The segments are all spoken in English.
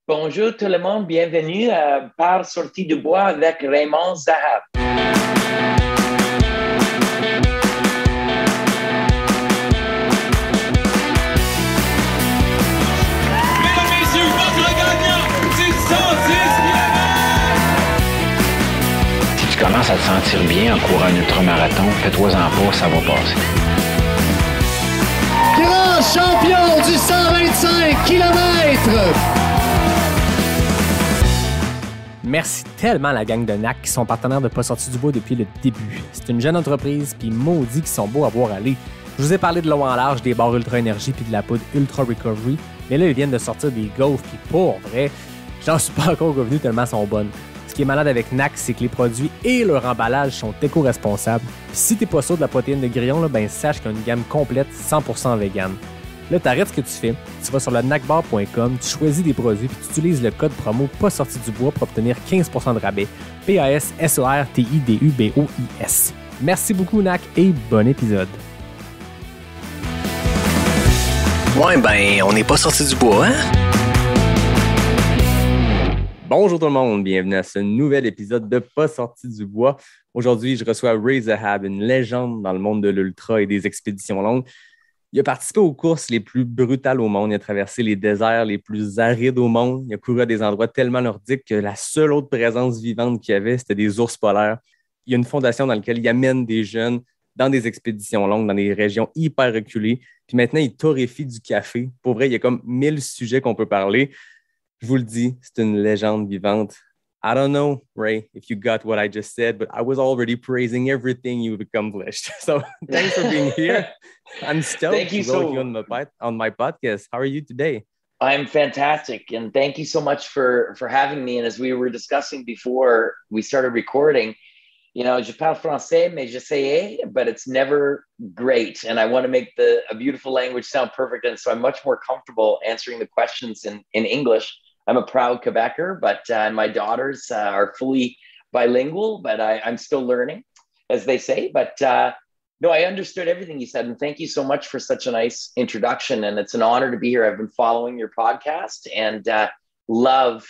Bonjour tout le monde, bienvenue à Par sorti du bois avec Raymond Zahab. Mesdames, messieurs, votre gagnant, c'est 110 km! Si tu commences à te sentir bien en courant un ultramarathon, fais-toi-en pas, ça va passer. Grand champion du 125 km! Merci tellement à la gang de NAC qui sont partenaires de Pas sorti du bois depuis le début. C'est une jeune entreprise, puis maudit qui sont beaux à voir aller. Je vous ai parlé de l'eau en large, des barres Ultra Énergie puis de la poudre Ultra Recovery, mais là, ils viennent de sortir des gaufres, puis pour vrai, j'en suis pas encore revenu tellement elles sont bonnes. Ce qui est malade avec NAC, c'est que les produits et leur emballage sont éco-responsables. Puis si t'es pas sûr de la protéine de grillon, là, ben sache qu'il y a une gamme complète 100% vegan. Là, t'arrêtes ce que tu fais, tu vas sur le nacbar.com, tu choisis des produits puis tu utilises le code promo pas sorti du bois pour obtenir 15% de rabais. PASSORTIDUBOIS. Merci beaucoup NAC et bon épisode. Ouais, ben, on n'est pas sorti du bois, hein? Bonjour tout le monde, bienvenue à ce nouvel épisode de Pas sorti du bois. Aujourd'hui, je reçois Zahab, une légende dans le monde de l'ultra et des expéditions longues. Il a participé aux courses les plus brutales au monde. Il a traversé les déserts les plus arides au monde. Il a couru à des endroits tellement nordiques que la seule autre présence vivante qu'il y avait, c'était des ours polaires. Il y a une fondation dans laquelle il amène des jeunes dans des expéditions longues, dans des régions hyper reculées. Puis maintenant, il torréfie du café. Pour vrai, il y a comme 1000 sujets qu'on peut parler. Je vous le dis, c'est une légende vivante. I don't know, Ray, if you got what I just said, but I was already praising everything you've accomplished. So thanks for being here. I'm stoked to welcome you on my podcast. How are you today? I'm fantastic, and thank you so much for having me. And as we were discussing before we started recording, you know, je parle français, mais j'essaie, but it's never great. And I want to make a beautiful language sound perfect. And so I'm much more comfortable answering the questions in English. I'm a proud Quebecer, but my daughters are fully bilingual, but I'm still learning, as they say. But no, I understood everything you said. And thank you so much for such a nice introduction. And it's an honor to be here. I've been following your podcast and love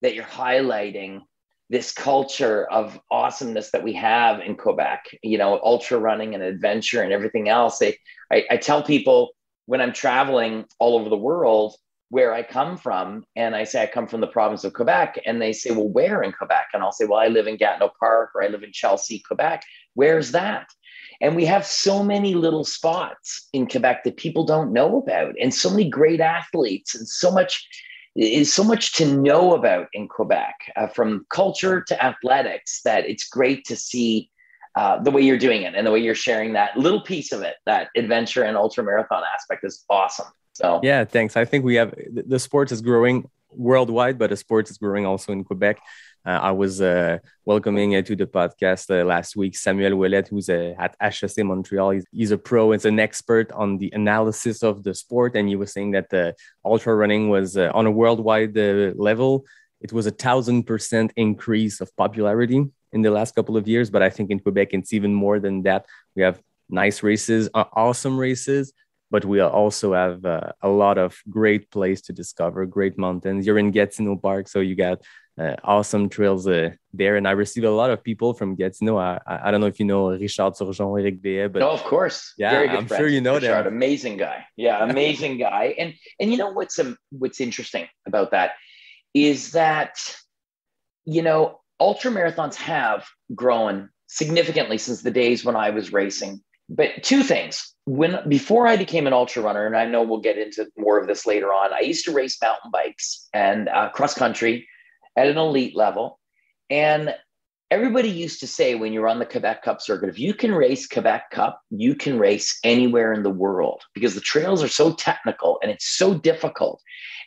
that you're highlighting this culture of awesomeness that we have in Quebec, you know, ultra running and adventure and everything else. I tell people when I'm traveling all over the world, where I come from, and I say I come from the province of Quebec, and they say, well, where in Quebec? And I'll say, well, I live in Gatineau Park, or I live in Chelsea, Quebec. Where's that? And we have so many little spots in Quebec that people don't know about, and so many great athletes, and so much to know about in Quebec, from culture to athletics, that it's great to see the way you're doing it and the way you're sharing that little piece of it. That adventure and ultra marathon aspect is awesome. So yeah, thanks. I think we have the sport is growing worldwide, but the sport is growing also in Quebec. I was welcoming to the podcast last week Samuel Ouellet, who's at HEC Montreal. He's a pro. He's an expert on the analysis of the sport, and he was saying that ultra running was on a worldwide level. It was 1,000% increase of popularity in the last couple of years, but I think in Quebec it's even more than that. We have nice races, awesome races. But we also have a lot of great places to discover, great mountains. You're in Gatineau Park, so you got awesome trails there. And I received a lot of people from Gatineau. I don't know if you know Richard Turgeon, Éric Béhet, but no, of course, yeah, very good I'm friends. sure you know Richard, them. amazing guy, yeah, amazing guy. And you know what's interesting about that is that, you know, ultra marathons have grown significantly since the days when I was racing. But two things. Before I became an ultra runner, and I know we'll get into more of this later on, I used to race mountain bikes and cross country at an elite level. And everybody used to say when you're on the Quebec Cup circuit, if you can race Quebec Cup, you can race anywhere in the world because the trails are so technical and it's so difficult.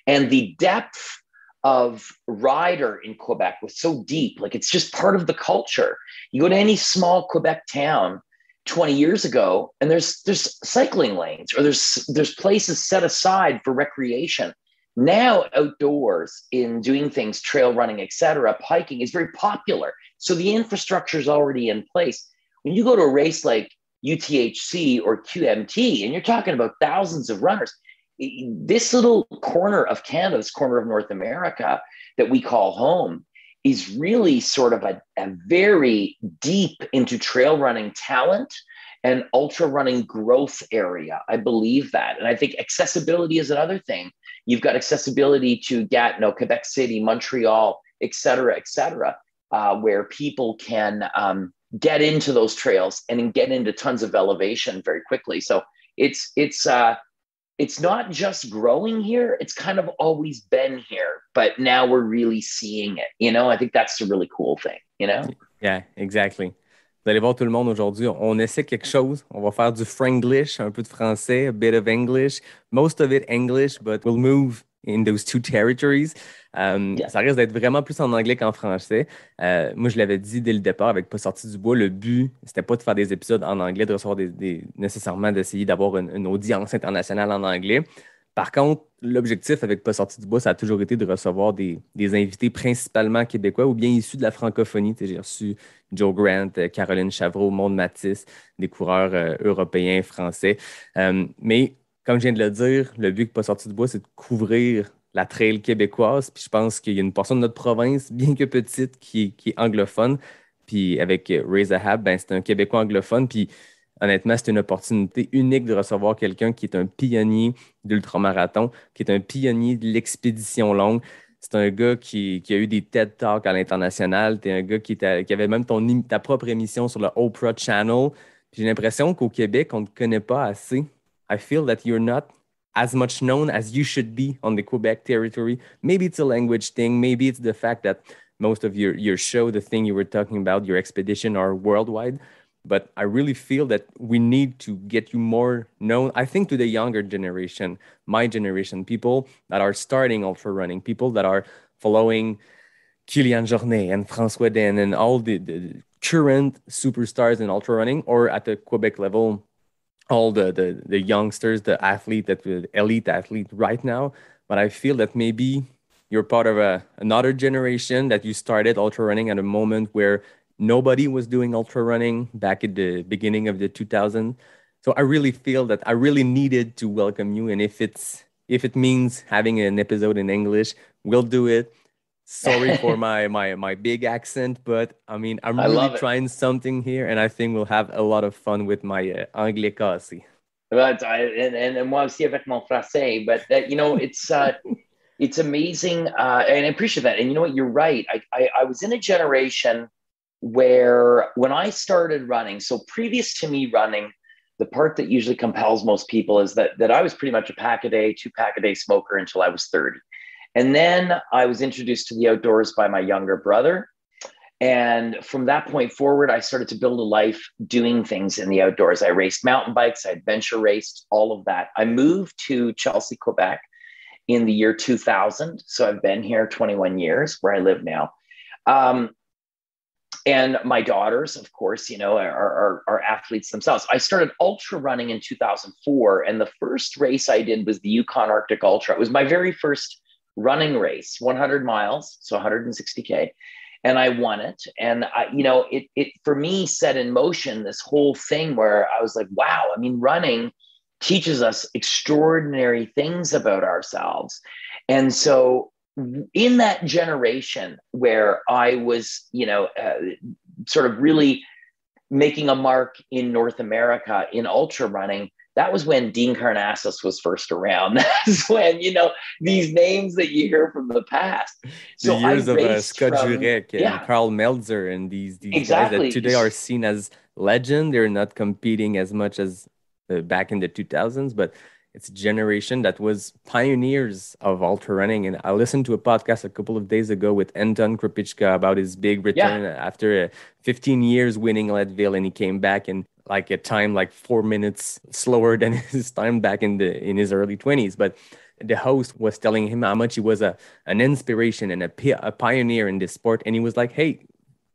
And the depth of rider in Quebec was so deep, like it's just part of the culture. You go to any small Quebec town 20 years ago, and there's cycling lanes or there's places set aside for recreation. Now outdoors in doing things, trail running, etc., hiking is very popular. So the infrastructure is already in place. When you go to a race like UTHC or QMT, and you're talking about thousands of runners, this little corner of Canada, this corner of North America that we call home, is really sort of a very deep into trail running talent and ultra running growth area. I believe that. And I think accessibility is another thing. You've got accessibility to Gatineau, Quebec City, Montreal, et cetera, where people can get into those trails and get into tons of elevation very quickly. So it's not just growing here, it's kind of always been here, but now we're really seeing it. I think that's a really cool thing, Yeah, exactly. Vous allez voir tout le monde aujourd'hui, on essaie quelque chose. On va faire du Franglish, un peu de français, a bit of English, most of it English, but we'll move in those two territories. Ça risque d'être vraiment plus en anglais qu'en français. Moi, je l'avais dit dès le départ avec Pas sorti du bois, le but, c'était pas de faire des épisodes en anglais, de recevoir nécessairement d'essayer d'avoir une audience internationale en anglais. Par contre, l'objectif avec Pas sorti du bois, ça a toujours été de recevoir des invités principalement québécois ou bien issus de la francophonie. J'ai reçu Joe Grant, Caroline Chavreau, Maude Matisse, des coureurs européens, français. Mais comme je viens de le dire, le but de Pas sorti du bois, c'est de couvrir la trail québécoise. Puis je pense qu'il y a une portion de notre province, bien que petite, qui est anglophone. Puis avec Zahab, ben, c'est un Québécois anglophone. Puis honnêtement, c'est une opportunité unique de recevoir quelqu'un qui est un pionnier d'ultramarathon, qui est un pionnier de l'expédition longue. C'est un gars qui a eu des TED Talks à l'international. Tu es un gars qui avait même ta propre émission sur le Oprah Channel. Puis j'ai l'impression qu'au Québec, on ne te connaît pas assez. I feel that you're not as much known as you should be on the Quebec territory. Maybe it's a language thing. Maybe it's the fact that most of your show, the thing you were talking about, your expedition, are worldwide. But I really feel that we need to get you more known, I think, to the younger generation, my generation, people that are starting ultra running, people that are following Kylian Jornet and François Den and all the current superstars in ultra running, or at the Quebec level, all the youngsters, the elite athlete right now. But I feel that maybe you're part of another generation, that you started ultra running at a moment where nobody was doing ultra running back at the beginning of the 2000s. So I really feel that I really needed to welcome you. And if it means having an episode in English, we'll do it. Sorry for my big accent, but I mean, I'm really trying something here, and I think we'll have a lot of fun with my anglais cassé. And moi aussi avec mon français, but it's amazing, and I appreciate that. And you know what, you're right. I was in a generation where when I started running, so previous to me running, the part that usually compels most people is that I was pretty much a two-pack-a-day smoker until I was 30. And then I was introduced to the outdoors by my younger brother. And from that point forward, I started to build a life doing things in the outdoors. I raced mountain bikes, I adventure raced, all of that. I moved to Chelsea, Quebec in the year 2000. So I've been here 21 years, where I live now. And my daughters, of course, are athletes themselves. I started ultra running in 2004. And the first race I did was the Yukon Arctic Ultra. It was my very first running race, 100 miles, so 160K. And I won it. And it for me set in motion this whole thing where I was like, wow, I mean, running teaches us extraordinary things about ourselves. And so in that generation where I was, sort of really making a mark in North America in ultra running, that was when Dean Karnassus was first around. That's when, these names that you hear from the past. So the years of Scott Jurek and Carl Meltzer and these exactly. guys that today are seen as legend. They're not competing as much as back in the 2000s, but it's a generation that was pioneers of ultra running. And I listened to a podcast a couple of days ago with Anton Krupicka about his big return after 15 years winning Leadville, and he came back in like a time like 4 minutes slower than his time back in his early 20s. But the host was telling him how much he was an inspiration and a pioneer in this sport. And he was like, hey,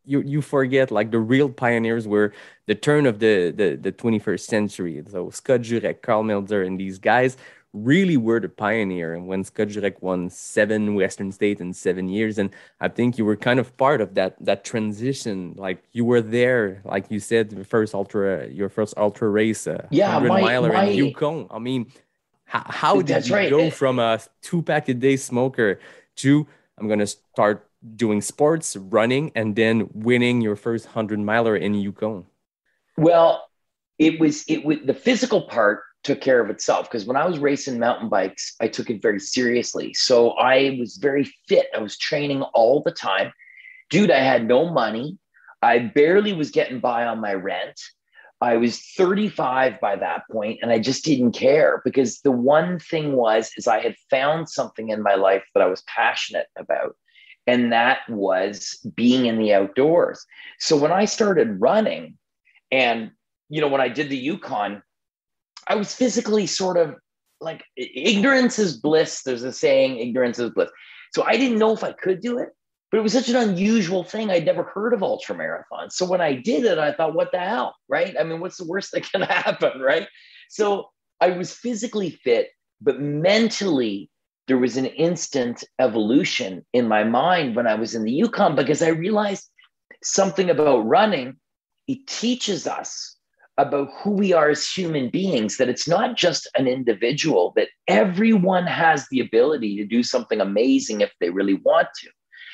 you forget, like, the real pioneers were the turn of the 21st century. So Scott Jurek, Carl Meltzer, and these guys really were the pioneer. And when Scott Jurek won 7 Western States in 7 years, and I think you were kind of part of that transition. Like, you were there, like you said, your first ultra race, 100 miler in Yukon. I mean, How did That's you right. go from a 2-pack a day smoker to I'm going to start doing sports, running, and then winning your first 100-miler in Yukon? Well, it was the physical part took care of itself, because when I was racing mountain bikes, I took it very seriously. So I was very fit. I was training all the time. Dude, I had no money. I barely was getting by on my rent. I was 35 by that point, and I just didn't care, because the one thing is I had found something in my life that I was passionate about, and that was being in the outdoors. So when I started running, and when I did the Yukon, I was physically sort of like, ignorance is bliss. There's a saying, ignorance is bliss. So I didn't know if I could do it. But it was such an unusual thing. I'd never heard of ultra marathons. So when I did it, I thought, what the hell, right? I mean, what's the worst that can happen, right? So I was physically fit, but mentally, there was an instant evolution in my mind when I was in the Yukon, because I realized something about running. It teaches us about who we are as human beings, that it's not just an individual, that everyone has the ability to do something amazing if they really want to.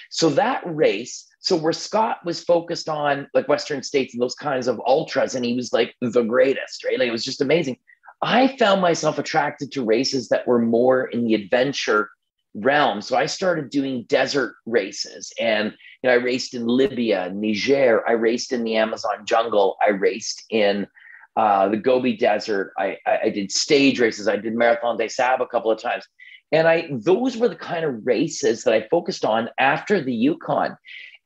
So that race, where Scott was focused on like Western States and those kinds of ultras, and he was like the greatest, right? Like, it was just amazing. I found myself attracted to races that were more in the adventure realm. So I started doing desert races, and I raced in Libya, Niger. I raced in the Amazon jungle. I raced in the Gobi Desert. I did stage races. I did Marathon des Sables a couple of times. And those were the kind of races that I focused on after the Yukon.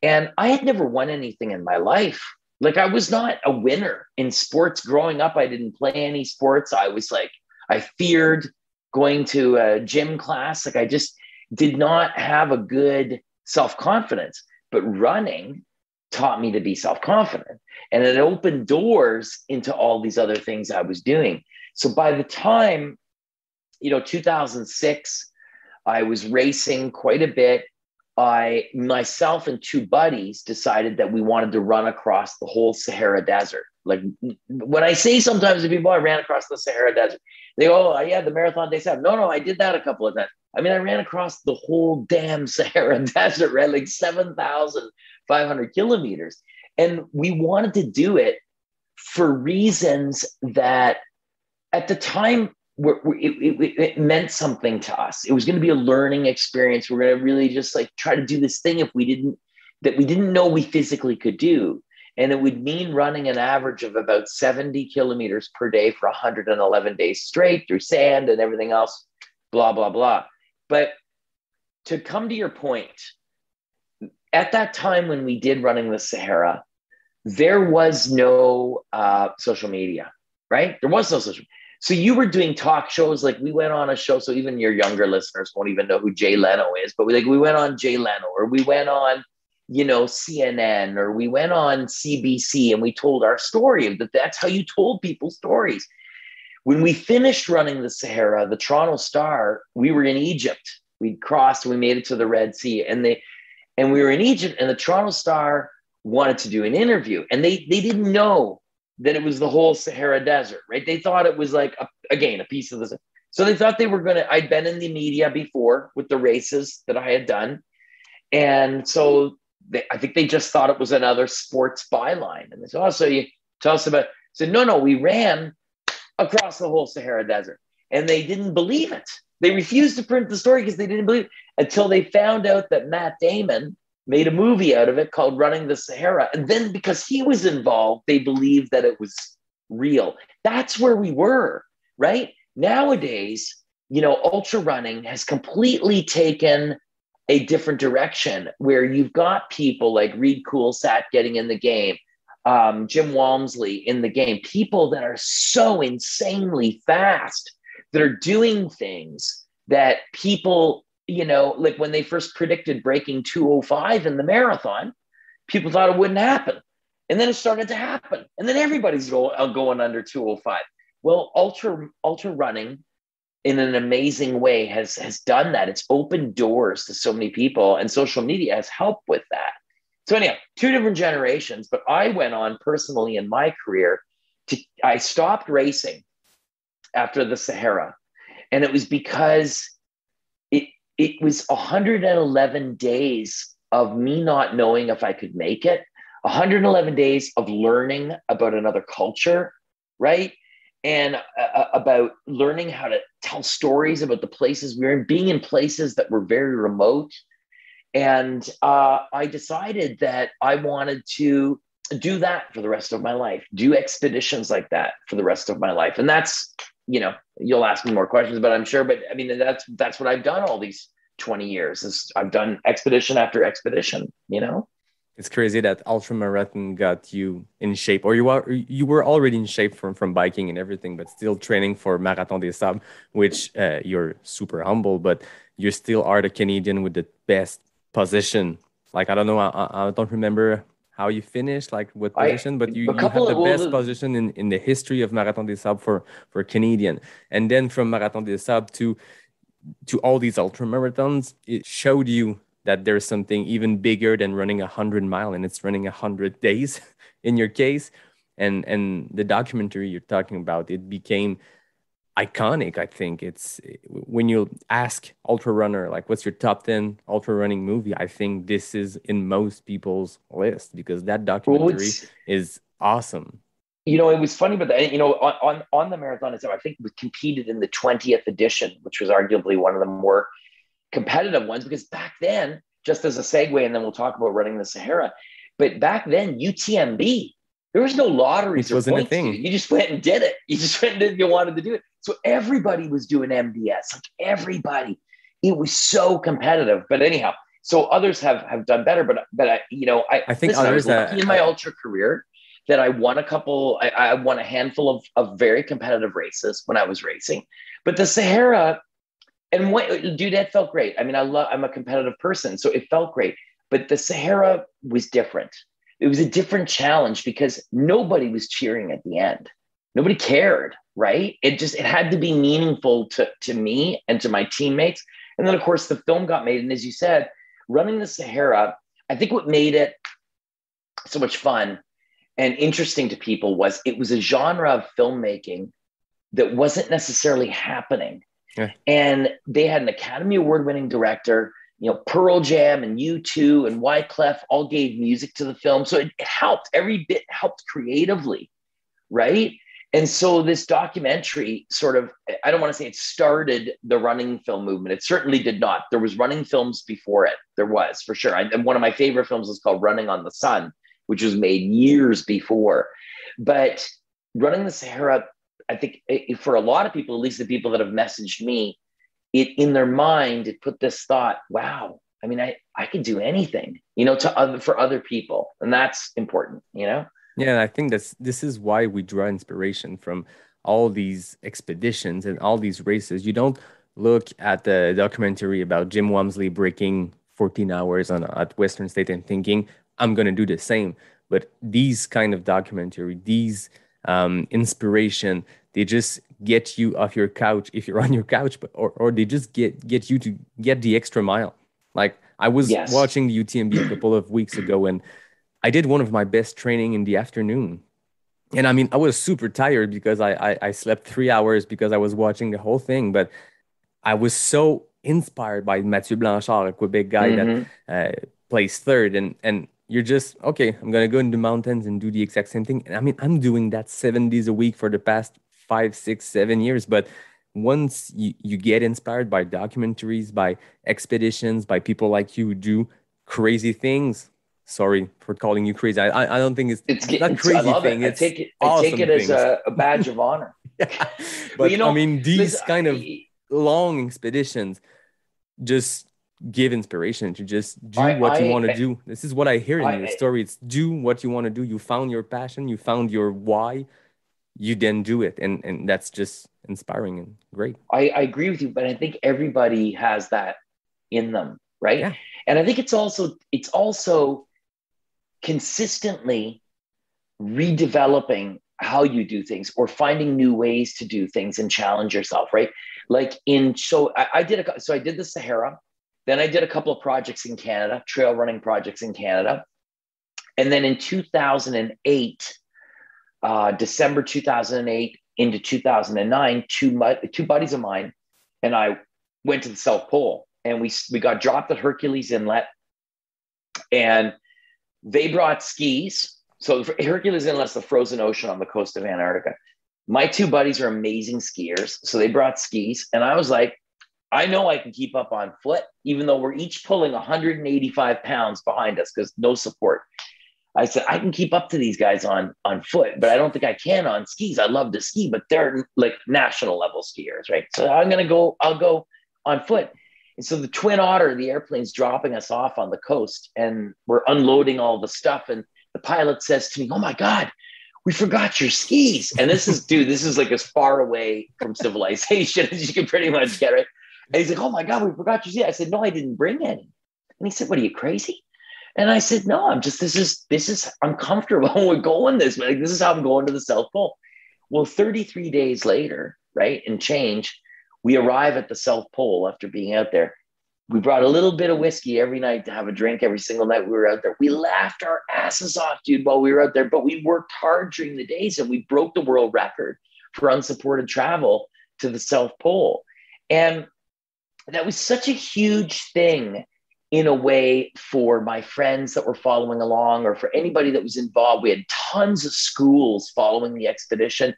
And I had never won anything in my life. Like, I was not a winner in sports growing up. I didn't play any sports. I feared going to a gym class. Like, I just did not have a good self-confidence. But running taught me to be self-confident. And it opened doors into all these other things I was doing. So by the time 2006, I was racing quite a bit. Myself and two buddies decided that we wanted to run across the whole Sahara Desert. Like, when I say sometimes to people, I ran across the Sahara Desert, they go, oh, yeah, the Marathon des Sables. No, I did that a couple of times. I mean, I ran across the whole damn Sahara Desert, right? Like 7,500 kilometers. And we wanted to do it for reasons that at the time, it meant something to us. It was going to be a learning experience. We're going to really just like try to do this thing we didn't know we physically could do. And it would mean running an average of about 70 kilometers per day for 111 days straight through sand and everything else, blah, blah, blah. But to come to your point, at that time when we did Running the Sahara, there was no social media, right? There was no social media. So you were doing talk shows. Like, we went on a show. So even your younger listeners won't even know who Jay Leno is, but we went on Jay Leno, or we went on, CNN, or we went on CBC, and we told our story. That's how you told people stories. When we finished Running the Sahara, the Toronto Star, we were in Egypt. We'd crossed, we made it to the Red Sea, and we were in Egypt, and the Toronto Star wanted to do an interview, and they didn't know that it was the whole Sahara Desert, right? They thought it was like, a piece of this. So they thought they were I'd been in the media before with the races that I had done. And so I think they just thought it was another sports byline. And they said, oh, so you tell us about, I said, no, we ran across the whole Sahara Desert. And they didn't believe it. They refused to print the story because they didn't believe it, until they found out that Matt Damon made a movie out of it called Running the Sahara. And then because he was involved, they believed that it was real. That's where we were, right? Nowadays, ultra running has completely taken a different direction, where you've got people like Reed Coolsat getting in the game, Jim Walmsley in the game, people that are so insanely fast, that are doing things that people, like when they first predicted breaking 2:05 in the marathon, people thought it wouldn't happen. And then it started to happen. And then everybody's going under 2:05. Well, ultra running in an amazing way has done that. It's opened doors to so many people, and social media has helped with that. So anyhow, two different generations, but I went on personally in my career I stopped racing after the Sahara. And it was because it was 111 days of me not knowing if I could make it, 111 days of learning about another culture, right? And about learning how to tell stories about the places we were in, being in places that were very remote. And I decided that I wanted to do that for the rest of my life, do expeditions like that for the rest of my life. And that's, you'll ask me more questions, but I'm sure, but I mean, that's what I've done all these 20 years is I've done expedition after expedition, It's crazy that ultramarathon got you in shape, or you were already in shape from biking and everything, but still training for Marathon des Sables, which you're super humble, but you still are the Canadian with the best position. Like, I don't know, I don't remember how you finished, like what position, but you have the best position in the history of Marathon des Sables for Canadian. And then from Marathon des Sables to all these ultramarathons, it showed you that there's something even bigger than running 100 miles, and it's running 100 days in your case. And the documentary you're talking about, it became iconic. I think it's when you ask ultra runner, like, what's your top 10 ultra running movie? I think this is in most people's list because that documentary is awesome. It was funny, but on the marathon itself, I think we competed in the 20th edition, which was arguably one of the more competitive ones, because back then, just as a segue, and then we'll talk about running the Sahara, but back then, UTMB, there was no lotteries or points. You just went and did it. You just went and did it if you wanted to do it. So everybody was doing MDS, like everybody. It was so competitive. But anyhow, so others have done better. But I think I was lucky in my ultra career that I won I won a handful of very competitive races when I was racing. But the Sahara, that felt great. I mean, I'm a competitive person, so it felt great. But the Sahara was different. It was a different challenge because nobody was cheering at the end. Nobody cared, right? It had to be meaningful to me and to my teammates. And then, of course, the film got made. And as you said, running the Sahara, I think what made it so much fun and interesting to people was it was a genre of filmmaking that wasn't necessarily happening. Yeah. And they had an Academy Award-winning director. Pearl Jam and U2 and Wyclef all gave music to the film. So it helped. Every bit helped creatively, right? And so this documentary sort of, I don't want to say it started the running film movement. It certainly did not. There was running films before it. There was, for sure. And one of my favorite films is called Running on the Sun, which was made years before. But running the Sahara, I think for a lot of people, at least the people that have messaged me, in their mind, it put this thought, wow, I mean, I can do anything, for other people. And that's important, Yeah, I think this is why we draw inspiration from all these expeditions and all these races. You don't look at the documentary about Jim Walmsley breaking 14 hours at Western State and thinking, I'm going to do the same. But these kind of documentary, these inspiration, they just get you off your couch if you're on your couch, or they just get you to get the extra mile. Like I was watching the UTMB a couple of weeks ago, and I did one of my best training in the afternoon. And I mean, I was super tired because I slept 3 hours because I was watching the whole thing. But I was so inspired by Mathieu Blanchard, a Quebec guy that plays third. And you're just, okay, I'm going to go in the mountains and do the exact same thing. And I mean, I'm doing that 7 days a week for the past 5, 6, 7 years. But once you get inspired by documentaries, by expeditions, by people like you who do crazy things. Sorry for calling you crazy. I don't think it's not crazy. I love thing. It. I take it as a badge of honor. Yeah. But I mean, these kind of long expeditions just give inspiration to just do what you want to do. This is what I hear in your story. It's do what you want to do. You found your passion. You found your why. You then do it. And that's just inspiring and great. I agree with you, but I think everybody has that in them, right? Yeah. And I think it's also consistently redeveloping how you do things or finding new ways to do things and challenge yourself, right? Like I did the Sahara, then I did a couple of projects in Canada, trail running projects in Canada. And then in 2008, December 2008 into 2009, two buddies of mine and I went to the South Pole, and we got dropped at Hercules Inlet, and they brought skis. So Hercules Inlet's the frozen ocean on the coast of Antarctica. My two buddies are amazing skiers, so they brought skis, and I was like, I know I can keep up on foot, even though we're each pulling 185 pounds behind us because no support. I said, I can keep up to these guys on foot, but I don't think I can on skis. I love to ski, but they're like national level skiers, right? So I'll go on foot. And so the Twin Otter, the airplane's dropping us off on the coast, and we're unloading all the stuff. And the pilot says to me, oh my God, we forgot your skis. And this is like as far away from civilization as you can pretty much get, right? And he's like, oh my God, we forgot your skis. I said, no, I didn't bring any. And he said, what, are you crazy? And I said, no, I'm comfortable. We're going this way. Like, this is how I'm going to the South Pole. Well, 33 days later, right, and change, we arrive at the South Pole after being out there. We brought a little bit of whiskey every night to have a drink every single night we were out there. We laughed our asses off, dude, while we were out there, but we worked hard during the days, and we broke the world record for unsupported travel to the South Pole. And that was such a huge thing in a way for my friends that were following along, or for anybody that was involved. We had tons of schools following the expedition,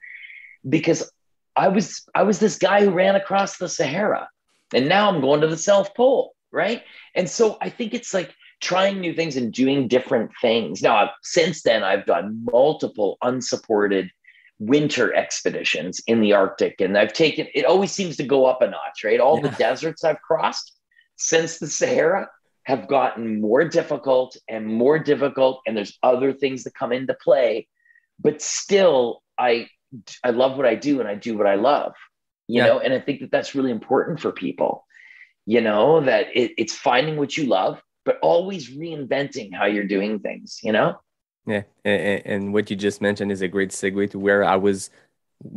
because I was this guy who ran across the Sahara, and now I'm going to the South Pole, right? And so I think it's like trying new things and doing different things. Now, since then, I've done multiple unsupported winter expeditions in the Arctic, and it always seems to go up a notch, right? All the deserts I've crossed since the Sahara have gotten more difficult, and there's other things that come into play, but still I love what I do, and I do what I love, you know, and I think that that's really important for people, you know, that it's finding what you love, but always reinventing how you're doing things, you know? Yeah, and what you just mentioned is a great segue to where I was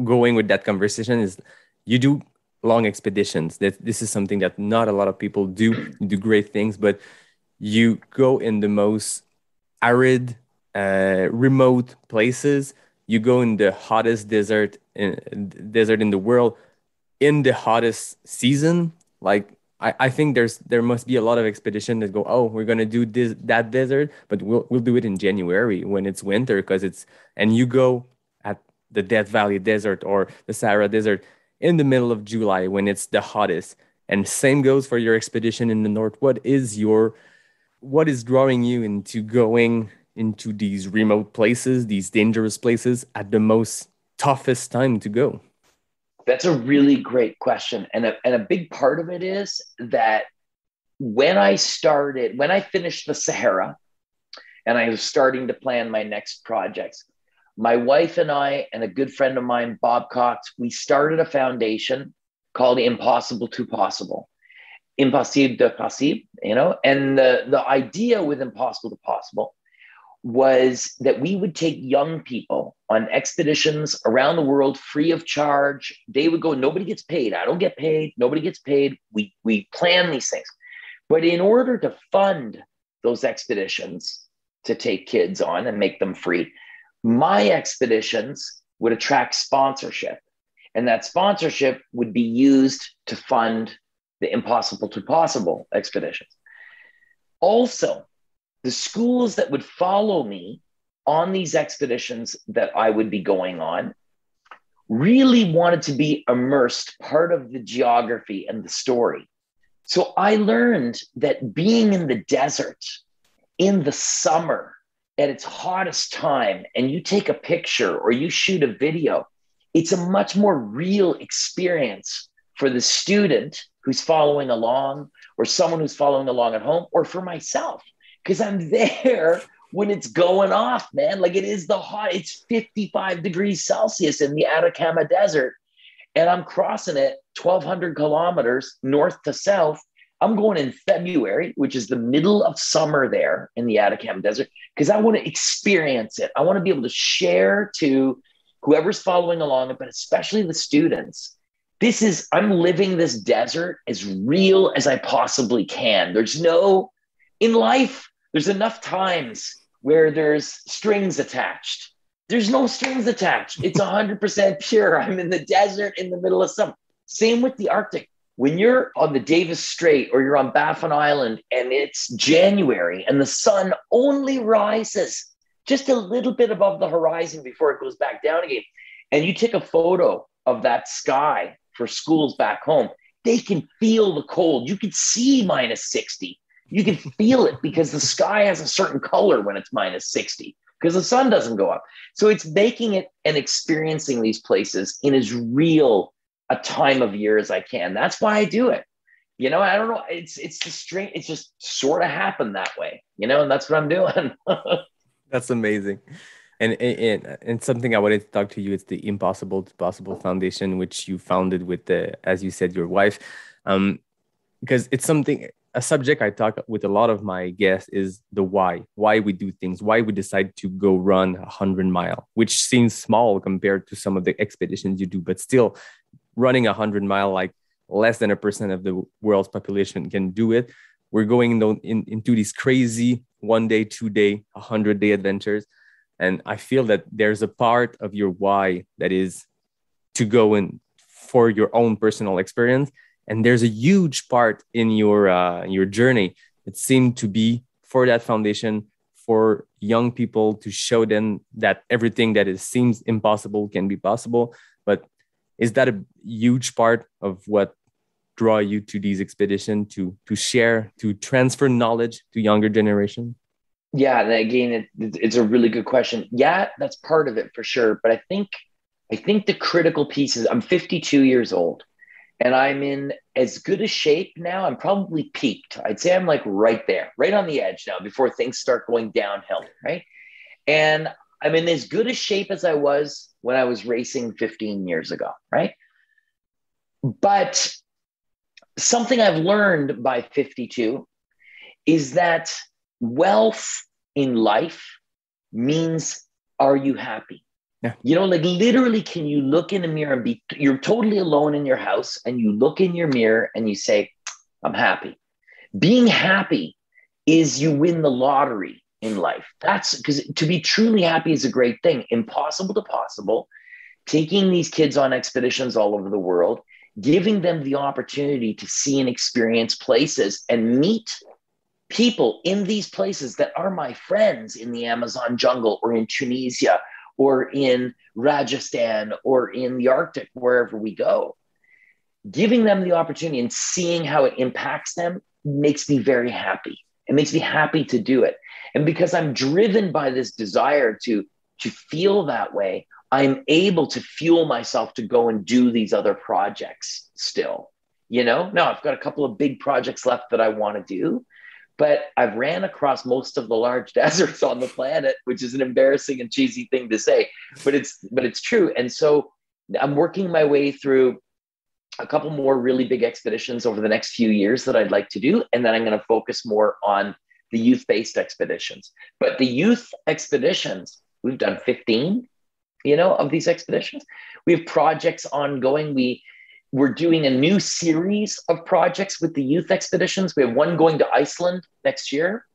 going with that conversation. Is you do long expeditions. This is something that not a lot of people do. You do great things, but you go in the most arid, remote places. You go in the hottest desert in the world in the hottest season. Like, I think there must be a lot of expedition that go, oh, we're gonna do that desert, but we'll do it in January when it's winter, and you go at the Death Valley Desert or the Sahara Desert in the middle of July when it's the hottest. And same goes for your expedition in the north. What is drawing you into going into these remote places, these dangerous places at the most toughest time to go? That's a really great question. And a big part of it is that when I finished the Sahara and I was starting to plan my next projects, my wife and I and a good friend of mine, Bob Cox, we started a foundation called Impossible to Possible. Impossible de Possible, you know? And the idea with Impossible to Possible was that we would take young people on expeditions around the world free of charge. They would go, nobody gets paid. I don't get paid. Nobody gets paid. We plan these things. But in order to fund those expeditions to take kids on and make them free, my expeditions would attract sponsorship. And that sponsorship would be used to fund the Impossible to Possible expeditions. Also, the schools that would follow me on these expeditions that I would be going on really wanted to be immersed part of the geography and the story. So I learned that being in the desert in the summer at its hottest time, and you take a picture or you shoot a video, it's a much more real experience for the student who's following along, or someone who's following along at home, or for myself. Because I'm there when it's going off, man. Like, it's 55 degrees Celsius in the Atacama Desert, and I'm crossing it 1,200 kilometers north to south. I'm going in February, which is the middle of summer there in the Atacama Desert, because I want to experience it. I want to be able to share to whoever's following along, but especially the students. I'm living this desert as real as I possibly can. In life, there's enough times where there's strings attached. There's no strings attached. It's 100% pure. I'm in the desert in the middle of summer. Same with the Arctic. when you're on the Davis Strait or you're on Baffin Island and it's January and the sun only rises just a little bit above the horizon before it goes back down again, and you take a photo of that sky for schools back home, they can feel the cold. You can see minus 60. You can feel it because the sky has a certain color when it's minus 60 because the sun doesn't go up. So it's making it and experiencing these places in as real a time of year as I can. That's why I do it. I don't know. It's the strange. It's just sort of happened that way, and that's what I'm doing. That's amazing. And something I wanted to talk to you, it's the Impossible to Possible Foundation, which you founded with, as you said, your wife. Because it's a subject I talk with a lot of my guests is the why we do things, why we decide to go run 100 mile, which seems small compared to some of the expeditions you do, but still running 100 mile, like less than 1% of the world's population can do it. We're going into these crazy 1 day, 2 day, 100-day adventures. And I feel that there's a part of your why that is to go in for your own personal experience. And there's a huge part in your journey that seemed to be for that foundation, for young people to show them that everything that seems impossible can be possible. But is that a huge part of what draw you to these expeditions, to share, to transfer knowledge to younger generation? Yeah, again, it's a really good question. Yeah, that's part of it for sure. But I think the critical piece is I'm 52 years old and I'm in as good a shape now. I'm probably peaked. I'd say I'm like right there, right on the edge now before things start going downhill, right? And I'm in as good a shape as I was when I was racing 15 years ago, right? But something I've learned by 52 is that wealth in life means, are you happy? Yeah. Like literally, can you look in a mirror and you're totally alone in your house and you look in your mirror and you say, I'm happy. Being happy is you win the lottery in life. That's because to be truly happy is a great thing. Impossible to possible, taking these kids on expeditions all over the world, giving them the opportunity to see and experience places and meet people in these places that are my friends in the Amazon jungle or in Tunisia or in Rajasthan or in the Arctic, wherever we go. Giving them the opportunity and seeing how it impacts them makes me very happy. It makes me happy to do it. And because I'm driven by this desire to feel that way, I'm able to fuel myself to go and do these other projects still. Now I've got a couple of big projects left that I want to do, but I've ran across most of the large deserts on the planet, which is an embarrassing and cheesy thing to say, but it's true. And so I'm working my way through a couple more really big expeditions over the next few years that I'd like to do. And then I'm going to focus more on the youth-based expeditions. But the youth expeditions, we've done 15, of these expeditions. We have projects ongoing. We're doing a new series of projects with the youth expeditions. We have one going to Iceland next year.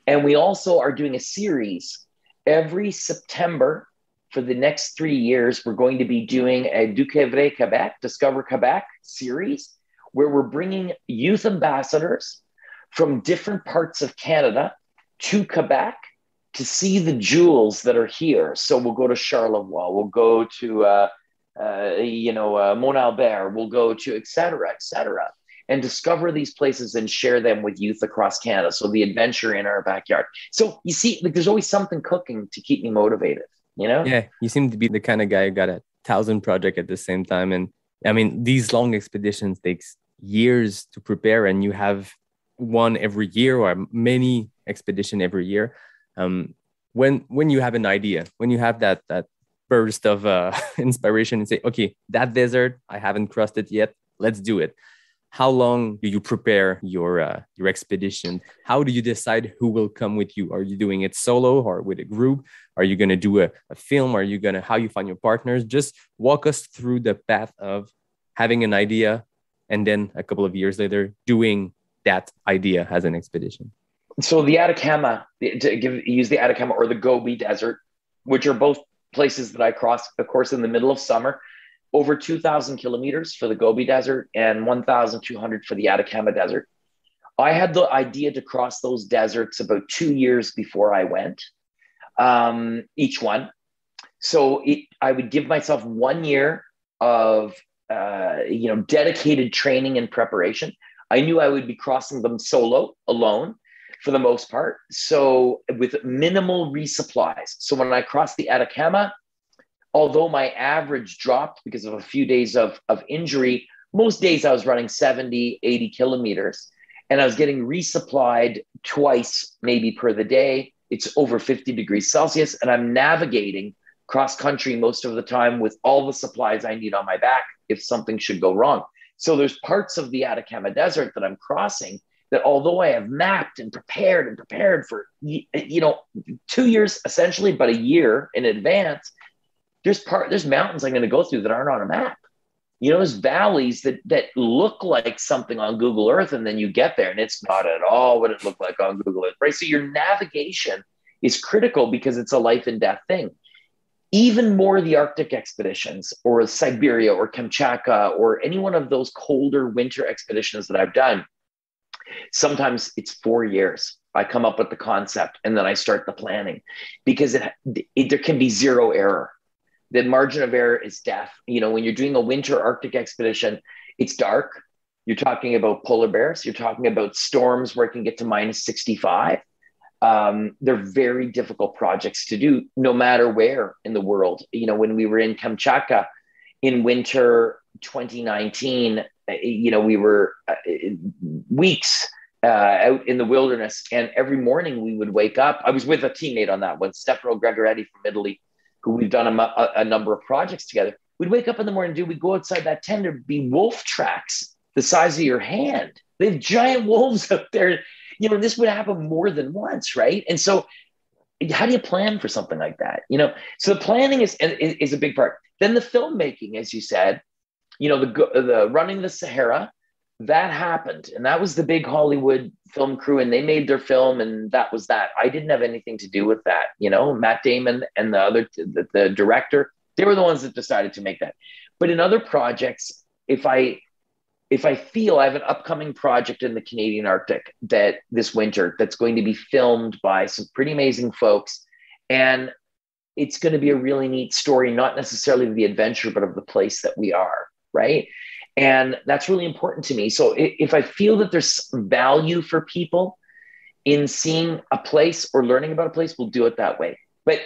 And we also are doing a series every September for the next 3 years. We're going to be doing a Découvrez Québec, Discover Quebec series, where we're bringing youth ambassadors from different parts of Canada to Quebec to see the jewels that are here. So we'll go to Charlevoix, we'll go to Mont Albert, we'll go to et cetera, and discover these places and share them with youth across Canada. So the adventure in our backyard. So you see, there's always something cooking to keep me motivated, Yeah, you seem to be the kind of guy who got 1,000 projects at the same time. And I mean, these long expeditions takes years to prepare, and you have one every year or many expedition every year. When you have an idea, when you have that burst of inspiration and say, okay, that desert, I haven't crossed it yet, let's do it. How long do you prepare your expedition? How do you decide who will come with you? Are you doing it solo or with a group? Are you going to do a film? How you find your partners? Just walk us through the path of having an idea and then a couple of years later doing that idea as an expedition. So the Atacama, use the Atacama or the Gobi Desert, which are both places that I cross, of course, in the middle of summer. over 2,000 kilometers for the Gobi Desert and 1,200 for the Atacama Desert. I had the idea to cross those deserts about 2 years before I went, each one. So I would give myself 1 year of dedicated training and preparation. I knew I would be crossing them solo, alone, for the most part. So with minimal resupplies. So when I crossed the Atacama, although my average dropped because of a few days of injury, most days I was running 70, 80 kilometers. And I was getting resupplied twice, maybe per the day. It's over 50 degrees Celsius. And I'm navigating cross country most of the time with all the supplies I need on my back if something should go wrong. So there's parts of the Atacama Desert that I'm crossing that, although I have mapped and prepared for 2 years essentially, but a year in advance, there's mountains I'm going to go through that aren't on a map. There's valleys that look like something on Google Earth, and then you get there and it's not at all what it looked like on Google Earth, right? So your navigation is critical because it's a life and death thing. Even more the Arctic expeditions or Siberia or Kamchatka or any one of those colder winter expeditions that I've done, sometimes it's 4 years. I come up with the concept and then I start the planning because there can be zero error. The margin of error is death. When you're doing a winter Arctic expedition, it's dark. You're talking about polar bears. You're talking about storms where it can get to minus 65. They're very difficult projects to do, no matter where in the world. When we were in Kamchatka in winter 2019, we were weeks out in the wilderness, and every morning we would wake up. I was with a teammate on that one, Stefano Gregoretti from Italy, who we've done a number of projects together. We'd wake up in the morning, we'd go outside that tent, there'd be wolf tracks the size of your hand. They have giant wolves out there. This would happen more than once, right? And so how do you plan for something like that? So the planning is a big part. Then the filmmaking, as you said, the running the Sahara, that happened. And that was the big Hollywood film crew, and they made their film, and that was that. I didn't have anything to do with that. Matt Damon and the director, they were the ones that decided to make that. But in other projects, if I feel I have an upcoming project in the Canadian Arctic that this winter that's going to be filmed by some pretty amazing folks, and it's going to be a really neat story, not necessarily of the adventure, but of the place that we are, right? And that's really important to me. So if I feel that there's value for people in seeing a place or learning about a place, we'll do it that way. But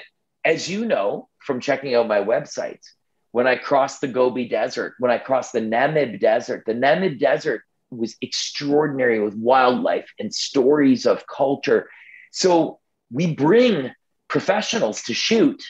as you know, from checking out my website, when I crossed the Gobi Desert, when I crossed the Namib Desert was extraordinary with wildlife and stories of culture. So we bring professionals to shoot.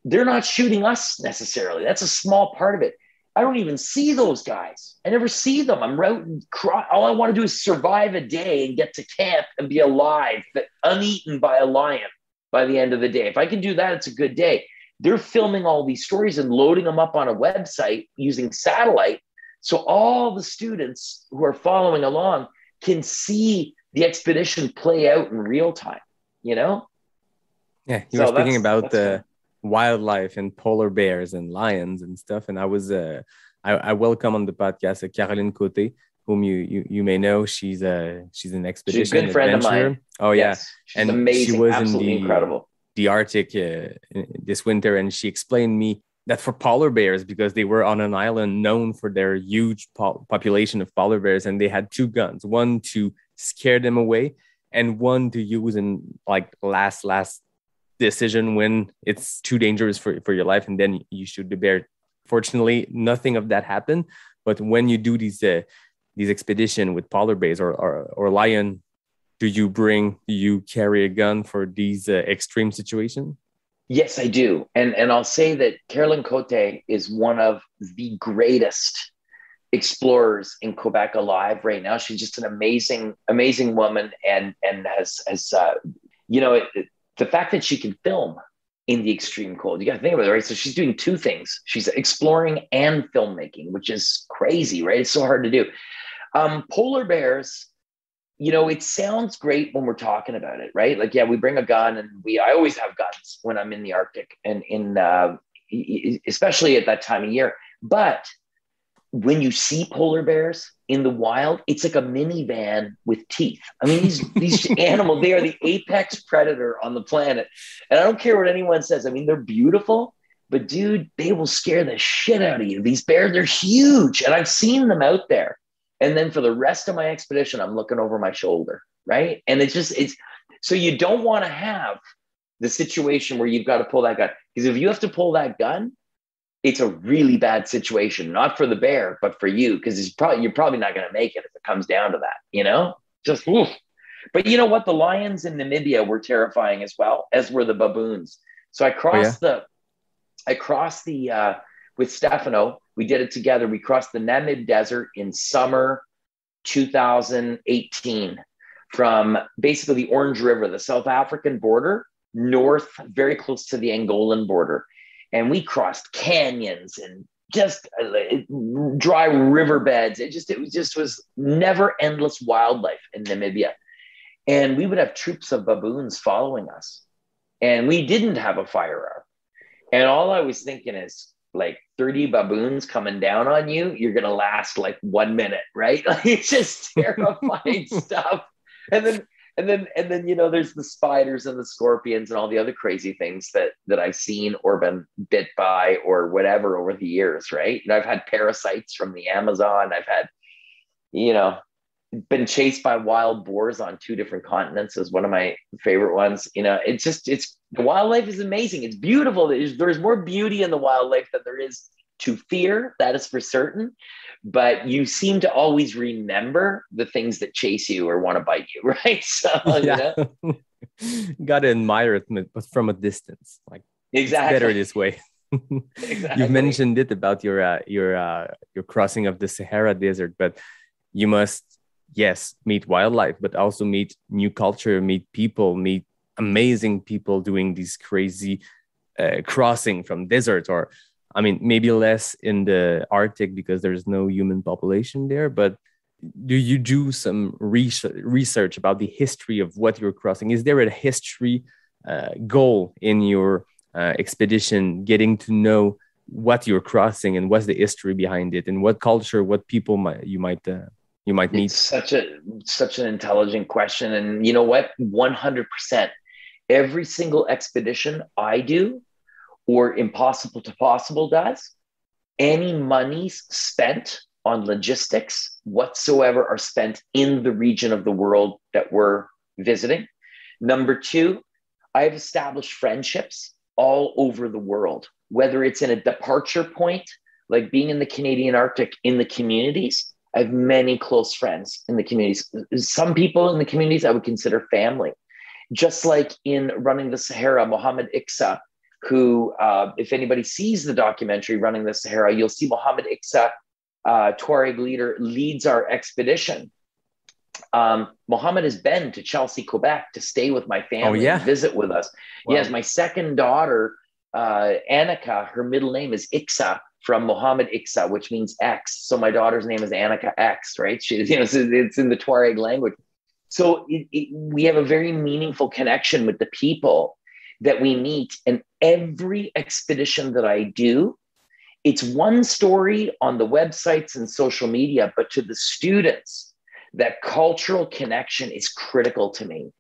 They're not shooting us necessarily. That's a small part of it. I don't even see those guys. I never see them. I'm out and all I want to do is survive a day and get to camp and be alive, but uneaten by a lion by the end of the day. If I can do that, it's a good day. They're filming all these stories and loading them up on a website using satellite. So all the students who are following along can see the expedition play out in real time, Yeah, you were speaking about the wildlife and polar bears and lions and stuff. And I welcome on the podcast Caroline Côté, whom you may know. She's an expedition. She's a good friend adventurer. of mine. Oh yeah, yes, and amazing, she was absolutely incredible. The Arctic this winter, and she explained me that for polar bears, because they were on an island known for their huge population of polar bears, and they had two guns, one to scare them away and one to use in like last decision when it's too dangerous for your life, and then you shoot the bear. Fortunately, nothing of that happened. But when you do these expedition with polar bears or lion, do you carry a gun for these extreme situations? Yes, I do. And I'll say that Caroline Côté is one of the greatest explorers in Quebec alive right now. She's just an amazing woman, and has the fact that she can film in the extreme cold, you got to think about it, right? So she's doing two things. She's exploring and filmmaking, which is crazy, right? It's so hard to do. Polar bears, it sounds great when we're talking about it, right? Like, yeah, we bring a gun, and I always have guns when I'm in the Arctic, and especially at that time of year. But when you see polar bears in the wild, it's like a minivan with teeth. I mean, these animals, they are the apex predator on the planet. And I don't care what anyone says. I mean, they're beautiful, but dude, they will scare the shit out of you. These bears, they're huge. And I've seen them out there. And then for the rest of my expedition, I'm looking over my shoulder, right? And it's so you don't want to have the situation where you've got to pull that gun. Because if you have to pull that gun, it's a really bad situation, not for the bear, but for you, because you're probably not going to make it if it comes down to that, you know? Just oof. But you know what? The lions in Namibia were terrifying as well, as were the baboons. So I crossed with Stefano. We did it together. We crossed the Namib Desert in summer 2018 from basically the Orange River, the South African border, north, very close to the Angolan border. And we crossed canyons and just dry riverbeds. It was never endless wildlife in Namibia. And we would have troops of baboons following us. And we didn't have a firearm. And all I was thinking is, like 30 baboons coming down on you, you're going to last like 1 minute, right? Like, it's just terrifying stuff. And then, you know, there's the spiders and the scorpions and all the other crazy things that I've seen or been bit by or whatever over the years, right? And I've had parasites from the Amazon. I've had, you know, been chased by wild boars on 2 different continents is one of my favorite ones. You know, the wildlife is amazing. It's beautiful. There's more beauty in the wildlife than there is to fear. That is for certain. But you seem to always remember the things that chase you or want to bite you, right? So, yeah. You know? Got to admire it, but from a distance. Like, exactly. It's better this way. Exactly. You've mentioned it about your crossing of the Sahara Desert, but you must, yes, meet wildlife, but also meet new culture, meet people, meet amazing people doing these crazy crossing from deserts, or I mean, maybe less in the Arctic because there's no human population there, but do you do some research about the history of what you're crossing? Is there a history goal in your expedition, getting to know what you're crossing and what's the history behind it and what culture, what people you might meet? It's such an intelligent question. And you know what? 100%. Every single expedition I do, or Impossible to Possible does, any monies spent on logistics whatsoever are spent in the region of the world that we're visiting. Number 2, I've established friendships all over the world, whether it's in a departure point, like being in the Canadian Arctic, in the communities. I have many close friends in the communities. Some people in the communities I would consider family. Just like in Running the Sahara, Mohammed Iksa, who, if anybody sees the documentary Running the Sahara, you'll see Mohammed Iksa, Tuareg leader, leads our expedition. Mohammed has been to Chelsea, Quebec to stay with my family and visit with us. Wow. Yes, my second daughter, Annika, her middle name is Iksa, from Mohammed Iksa, which means X. So my daughter's name is Annika X, right? It's in the Tuareg language. So we have a very meaningful connection with the people that we meet. And every expedition that I do, it's one story on the websites and social media, but to the students, that cultural connection is critical to me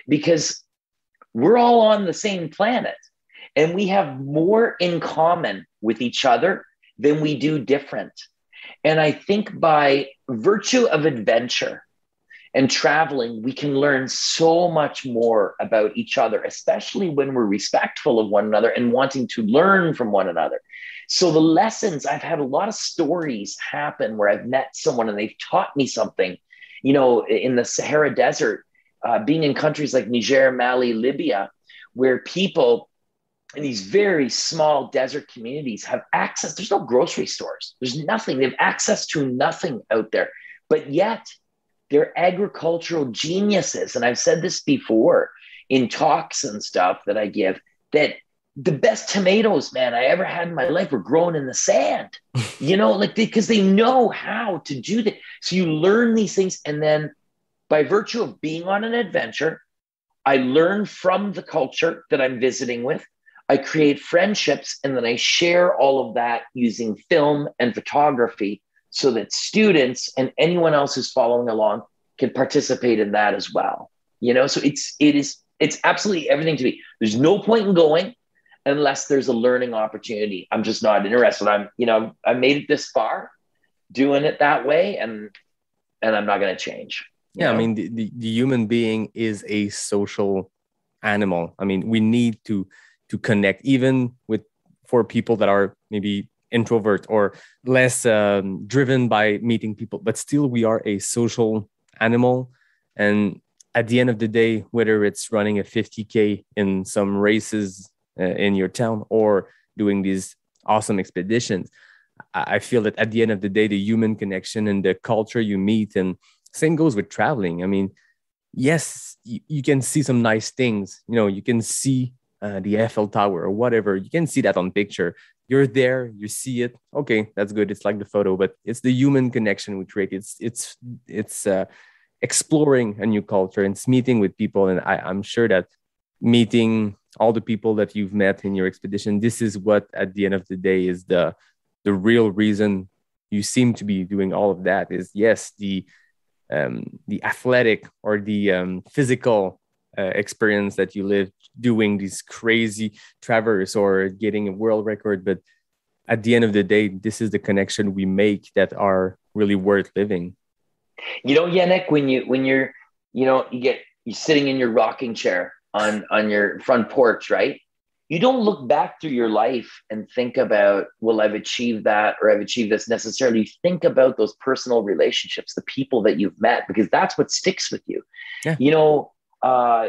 because we're all on the same planet and we have more in common with each other than we do different. And I think by virtue of adventure and traveling, we can learn so much more about each other, especially when we're respectful of one another and wanting to learn from one another. So the lessons, I've had a lot of stories happen where I've met someone and they've taught me something, you know, in the Sahara Desert, being in countries like Niger, Mali, Libya, where people in these very small desert communities have access. There's no grocery stores. There's nothing. They have access to nothing out there. But yet they're agricultural geniuses. And I've said this before in talks and stuff that I give, that the best tomatoes, man, I ever had in my life were grown in the sand, you know, like because they know how to do that. So you learn these things. And then by virtue of being on an adventure, I learn from the culture that I'm visiting with. I create friendships, and then I share all of that using film and photography so that students and anyone else who's following along can participate in that as well. So it's absolutely everything to me. There's no point in going unless there's a learning opportunity. I'm just not interested. I made it this far doing it that way, and I'm not going to change. Yeah, I mean, the human being is a social animal. I mean, we need to connect, even for people that are maybe introvert or less driven by meeting people, but still we are a social animal. And at the end of the day, whether it's running a 50K in some races in your town or doing these awesome expeditions, I feel that at the end of the day, the human connection and the culture you meet, and same goes with traveling. I mean, yes, you can see some nice things. You can see the Eiffel Tower or whatever. You can see that on picture. You're there, you see it. Okay, that's good. It's like the photo, but it's the human connection we create. It's exploring a new culture and it's meeting with people. And I'm sure that meeting all the people that you've met in your expedition, this is what at the end of the day is the real reason you seem to be doing all of that. Is yes, the athletic or the physical experience that you live doing these crazy traverse or getting a world record, but at the end of the day, this is the connection we make that are really worth living. Yannick, when you're sitting in your rocking chair on your front porch, right? You don't look back through your life and think about, well, I've achieved that or I've achieved this necessarily. You think about those personal relationships, the people that you've met, because that's what sticks with you. Yeah.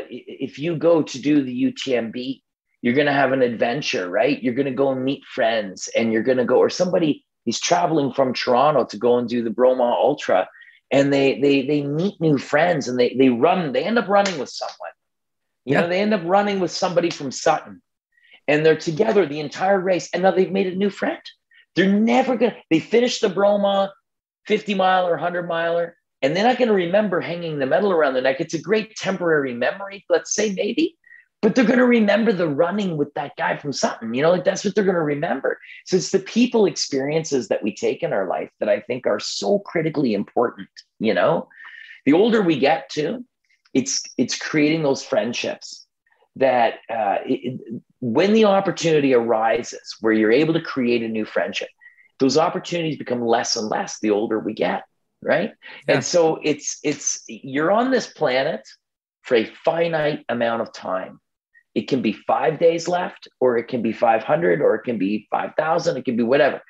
If you go to do the UTMB, you're going to have an adventure, right? You're going to go and meet friends, and you're going to go, or somebody is traveling from Toronto to go and do the Bromont Ultra, and they meet new friends, and they end up running with someone. They end up running with somebody from Sutton, and they're together the entire race, and now they've made a new friend. They finish the Bromont 50 mile or 100 miler, and they're not going to remember hanging the medal around their neck. It's a great temporary memory, let's say, maybe, but they're going to remember the running with that guy from Sutton. That's what they're going to remember. So it's the people experiences that we take in our life that I think are so critically important. The older we get too, it's creating those friendships that when the opportunity arises where you're able to create a new friendship, those opportunities become less and less the older we get. Right. Yeah. And so you're on this planet for a finite amount of time. It can be 5 days left, or it can be 500, or it can be 5,000. It can be whatever,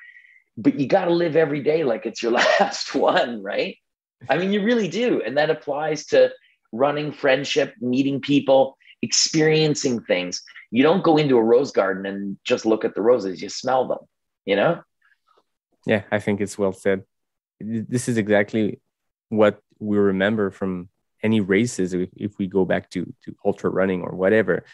but you got to live every day like it's your last one. Right. I mean, you really do. And that applies to running, friendship, meeting people, experiencing things. You don't go into a rose garden and just look at the roses. You smell them, Yeah. I think it's well said. This is exactly what we remember from any races. If we go back to ultra running or whatever,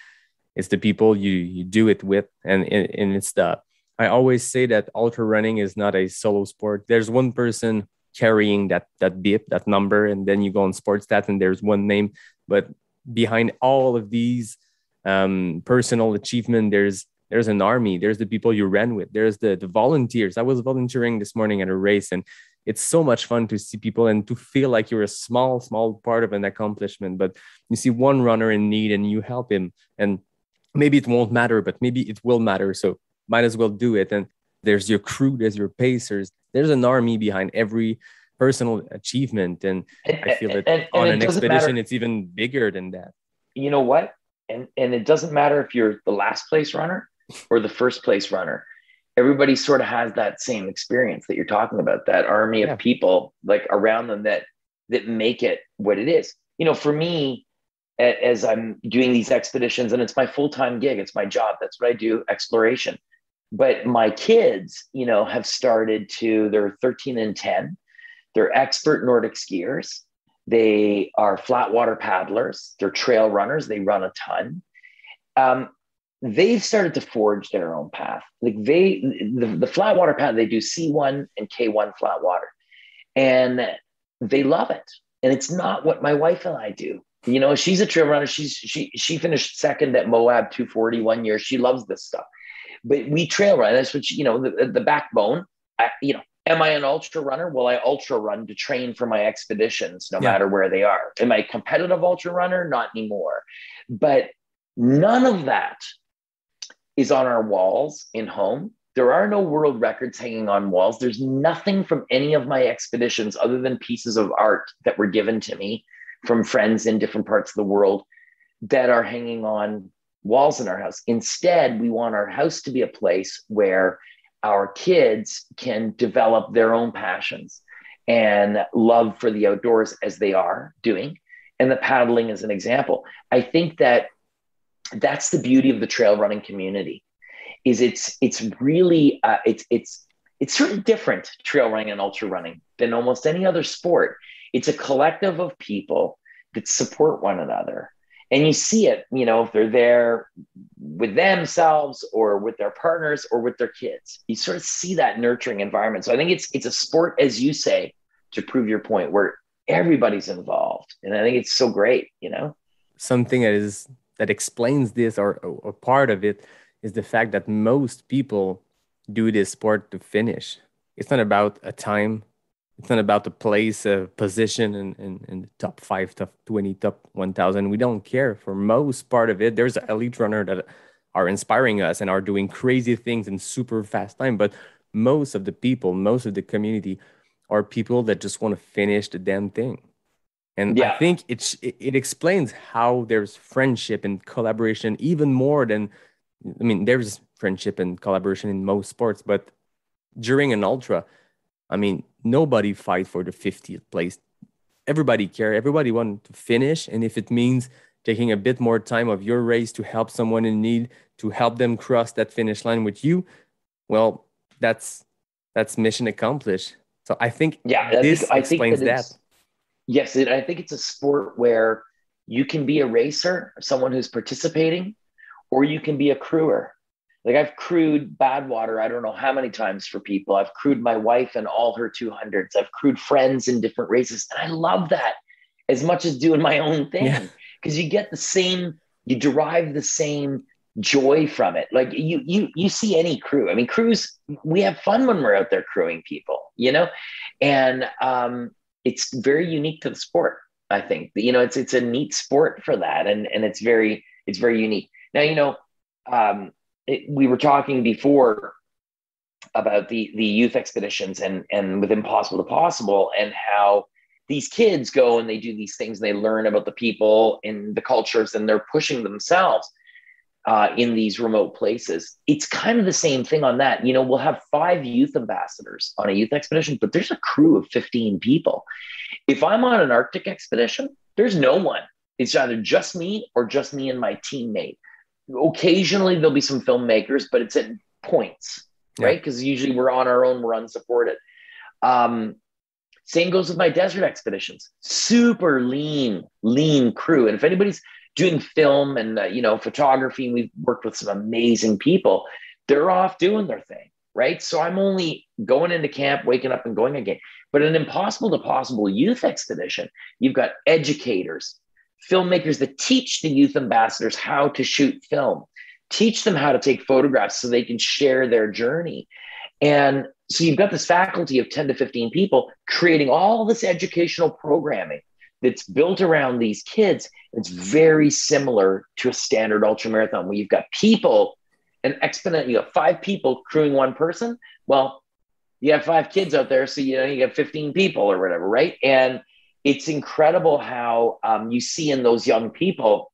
it's the people you do it with. And it's I always say that ultra running is not a solo sport. There's one person carrying that bit, that number, and then you go on sports stat and there's one name. But behind all of these personal achievement, there's an army. There's the people you ran with. There's the volunteers. I was volunteering this morning at a race, and it's so much fun to see people and to feel like you're a small part of an accomplishment. But you see one runner in need and you help him, and maybe it won't matter, but maybe it will matter. So might as well do it. And there's your crew, there's your pacers. There's an army behind every personal achievement. And I feel that on an expedition, it's even bigger than that. You know what? And it doesn't matter if you're the last place runner or the first place runner. Everybody sort of has that same experience that you're talking about, that army of people like around them that make it what it is. For me, as I'm doing these expeditions, and it's my full-time gig, it's my job, that's what I do, exploration. But my kids, have started they're 13 and 10. They're expert Nordic skiers. They are flat water paddlers. They're trail runners. They run a ton. They've started to forge their own path. Like the flat water path, they do C1 and K1 flat water, and they love it. And it's not what my wife and I do. You know, she's a trail runner. She finished second at Moab 240 one year. She loves this stuff. But we trail run. That's what, the backbone. Am I an ultra runner? Well, I ultra run to train for my expeditions, no matter where they are. Am I a competitive ultra runner? Not anymore. But none of that is on our walls in home. There are no world records hanging on walls. There's nothing from any of my expeditions other than pieces of art that were given to me from friends in different parts of the world that are hanging on walls in our house. Instead, we want our house to be a place where our kids can develop their own passions and love for the outdoors as they are doing. And the paddling is an example. I think that's the beauty of the trail running community. Is it's really it's sort of different, trail running and ultra running, than almost any other sport. It's a collective of people that support one another. And you see it, if they're there with themselves or with their partners or with their kids, you sort of see that nurturing environment. So I think it's a sport, as you say, to prove your point, where everybody's involved. And I think it's so great, Something that explains this, or part of it, is the fact that most people do this sport to finish. It's not about a time. It's not about the place, position in the top 5, top 20, top 1,000. We don't care. For most part of it, there's elite runners that are inspiring us and are doing crazy things in super fast time. But most of the people, most of the community are people that just want to finish the damn thing. And I think it explains how there's friendship and collaboration even more than, there's friendship and collaboration in most sports, but during an ultra, nobody fight for the 50th place. Everybody care. Everybody want to finish. And if it means taking a bit more time of your race to help someone in need, to help them cross that finish line with you, well, that's mission accomplished. So I think this explains that. Yes, I think it's a sport where you can be a racer, someone who's participating, or you can be a crewer. Like, I've crewed Badwater, I don't know how many times for people. I've crewed my wife in all her 200s. I've crewed friends in different races. And I love that as much as doing my own thing, because you get you derive the same joy from it. Like you see any crew. Crews, we have fun when we're out there crewing people, and it's very unique to the sport. I think, it's a neat sport for that. And it's very unique. Now, we were talking before about the youth expeditions and with Impossible to Possible, and how these kids go and they do these things and they learn about the people and the cultures, and they're pushing themselves in these remote places. It's kind of the same thing on that. We'll have 5 youth ambassadors on a youth expedition, but there's a crew of 15 people. If I'm on an Arctic expedition, there's no one. It's either just me or just me and my teammate. Occasionally there'll be some filmmakers, but it's at points, right? Because usually we're on our own, we're unsupported. Same goes with my desert expeditions. Super lean crew. And if anybody's doing film and photography, and we've worked with some amazing people, they're off doing their thing, right? So I'm only going into camp, waking up and going again. But an Impossible to Possible youth expedition, you've got educators, filmmakers that teach the youth ambassadors how to shoot film, teach them how to take photographs so they can share their journey. And so you've got this faculty of 10 to 15 people creating all this educational programming that's built around these kids. It's very similar to a standard ultramarathon where you've got people, an exponent, you have 5 people crewing one person. Well, you have 5 kids out there, so you got 15 people or whatever, right? And it's incredible how you see in those young people,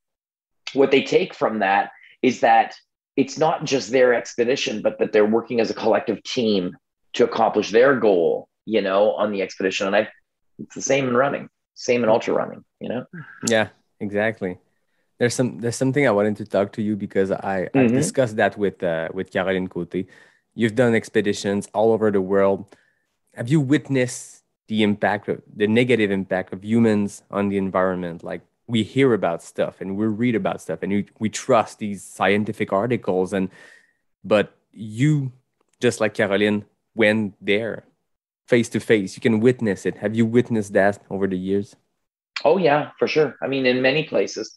what they take from that is that it's not just their expedition, but that they're working as a collective team to accomplish their goal, on the expedition. And it's the same in running, same in ultra running, Yeah, exactly. There's something I wanted to talk to you, because I've discussed that with Caroline Côté. You've done expeditions all over the world. Have you witnessed the negative impact of humans on the environment? Like, we hear about stuff and we read about stuff and we trust these scientific articles, but you, just like Caroline, went there face to face. You can witness it. Have you witnessed that over the years? Oh yeah, for sure. I mean, in many places,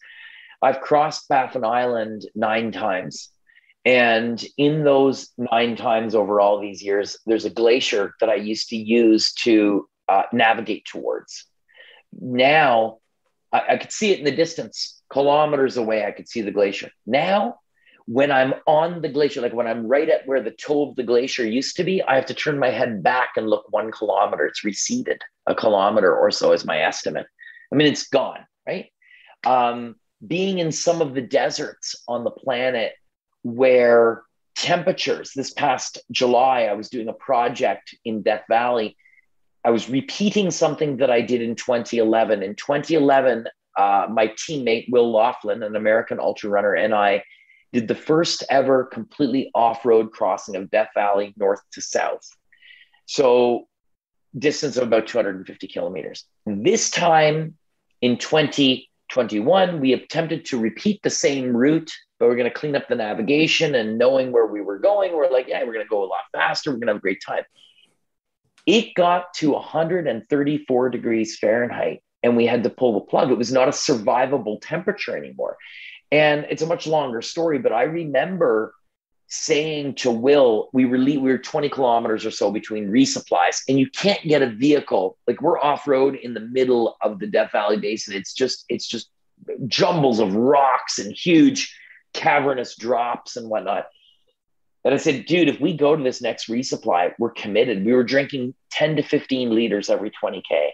I've crossed Baffin Island 9 times. And in those 9 times over all these years, there's a glacier that I used to use to navigate towards. Now I could see it in the distance, kilometers away. I could see the glacier. Now, when I'm on the glacier, like when I'm right at where the toe of the glacier used to be, I have to turn my head back and look 1 kilometer. It's receded a kilometer or so, is my estimate. I mean, it's gone, right? Being in some of the deserts on the planet where temperatures, this past July, I was doing a project in Death Valley. I was repeating something that I did in 2011. In 2011, my teammate, Will Laughlin, an American ultra runner, and I did the first ever completely off-road crossing of Death Valley, north to south. So distance of about 250 kilometers. This time in 2021, we attempted to repeat the same route, but we're going to clean up the navigation, and knowing where we were going, we're like, yeah, we're going to go a lot faster. We're going to have a great time. It got to 134 degrees Fahrenheit and we had to pull the plug. It was not a survivable temperature anymore. And it's a much longer story, but I remember saying to Will, we were 20 kilometers or so between resupplies, and you can't get a vehicle. Like, we're off-road in the middle of the Death Valley Basin. It's just jumbles of rocks and huge cavernous drops and whatnot. And I said, dude, if we go to this next resupply, we're committed. We were drinking 10 to 15 liters every 20K.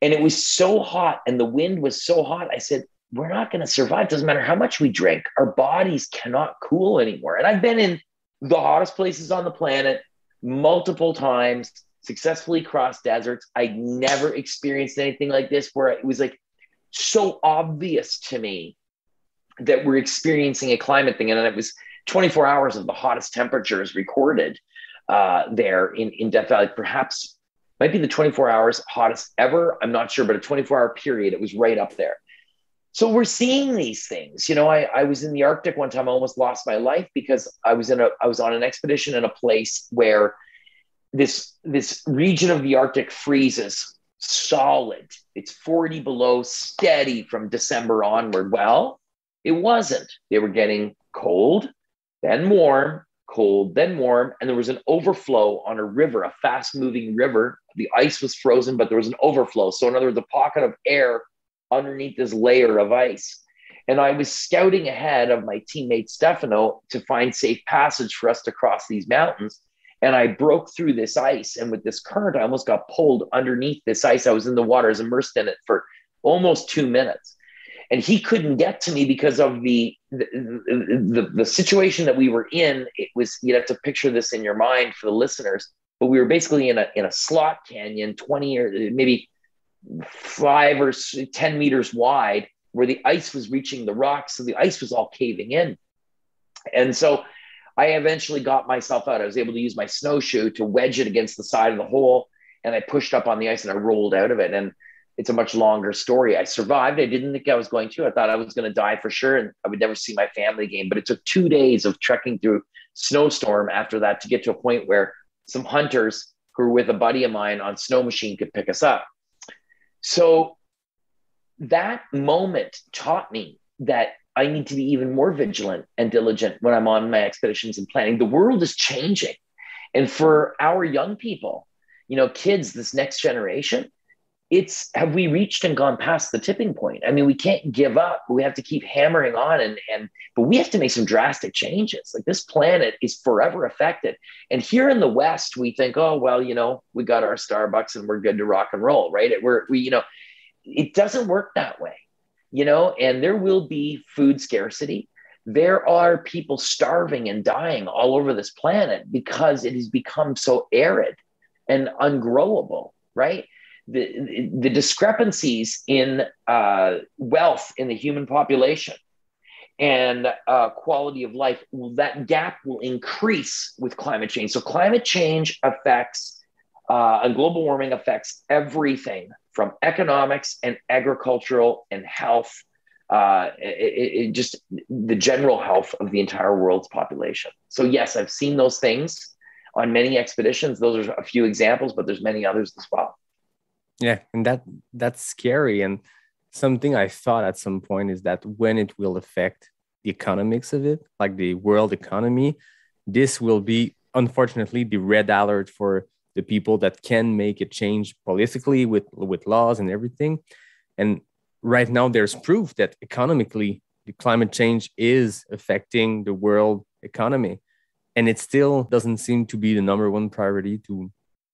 And it was so hot and the wind was so hot. I said, we're not going to survive. Doesn't matter how much we drink. Our bodies cannot cool anymore. And I've been in the hottest places on the planet multiple times, successfully crossed deserts. I never experienced anything like this, where it was like so obvious to me that we're experiencing a climate thing. And it was 24 hours of the hottest temperatures recorded there in Death Valley. Perhaps might be the 24 hours hottest ever. I'm not sure, but a 24-hour period, it was right up there. So we're seeing these things. You know, I was in the Arctic one time. I almost lost my life because I was on an expedition in a place where this region of the Arctic freezes solid. It's 40 below steady from December onward. Well, it wasn't. They were getting cold, then warm, cold, then warm. And there was an overflow on a river, a fast moving river. The ice was frozen, but there was an overflow. So in other words, a pocket of air underneath this layer of ice. And I was scouting ahead of my teammate Stefano to find safe passage for us to cross these mountains. And I broke through this ice. And with this current, I almost got pulled underneath this ice. I was in the water, I was immersed in it for almost 2 minutes. And he couldn't get to me because of the situation that we were in. It was, you'd have to picture this in your mind for the listeners, but we were basically in a slot canyon, 20 or maybe 5 or 10 meters wide, where the ice was reaching the rocks. So the ice was all caving in. And so I eventually got myself out. I was able to use my snowshoe to wedge it against the side of the hole. And I pushed up on the ice and I rolled out of it. And it's a much longer story. I survived. I didn't think I was going to. I thought I was going to die for sure, and I would never see my family again. But it took 2 days of trekking through snowstorm after that to get to a point where some hunters who were with a buddy of mine on snow machine could pick us up. So that moment taught me that I need to be even more vigilant and diligent when I'm on my expeditions and planning. The world is changing. And for our young people, you know, kids, this next generation, have we reached and gone past the tipping point? I mean, we can't give up. We have to keep hammering on, but we have to make some drastic changes. Like, this planet is forever affected. And here in the West, we think, oh, well, you know, we got our Starbucks and we're good to rock and roll, right? It doesn't work that way, you know, and there will be food scarcity. There are people starving and dying all over this planet because it has become so arid and ungrowable, right? The discrepancies in wealth in the human population and quality of life, that gap will increase with climate change. So climate change affects, and global warming affects everything from economics and agricultural and health, just the general health of the entire world's population. So yes, I've seen those things on many expeditions. Those are a few examples, but there's many others as well. Yeah, and that's scary. And something I thought at some point is that when it will affect the economics of it, like the world economy, this will be, unfortunately, the red alert for the people that can make a change politically with laws and everything. And right now, there's proof that economically, the climate change is affecting the world economy. And it still doesn't seem to be the number one priority to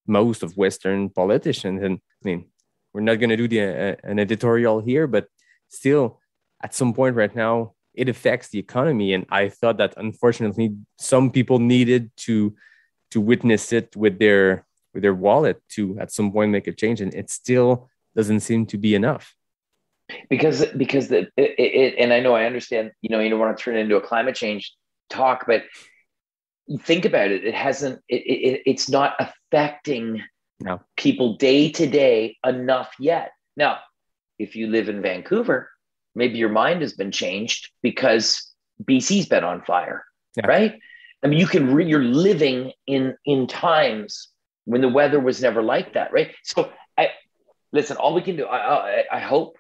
most of Western politicians. And I mean, we're not going to do an editorial here, but still, at some point right now, it affects the economy. And I thought that, unfortunately, some people needed to witness it with their wallet to, at some point, make a change. And it still doesn't seem to be enough. Because and I know I understand, you don't want to turn it into a climate change talk, but think about it. It's not affecting people day to day enough yet. Now, if you live in Vancouver, maybe your mind has been changed because BC's been on fire, right? I mean, you're living in times when the weather was never like that, right? So listen, all we can do, I hope,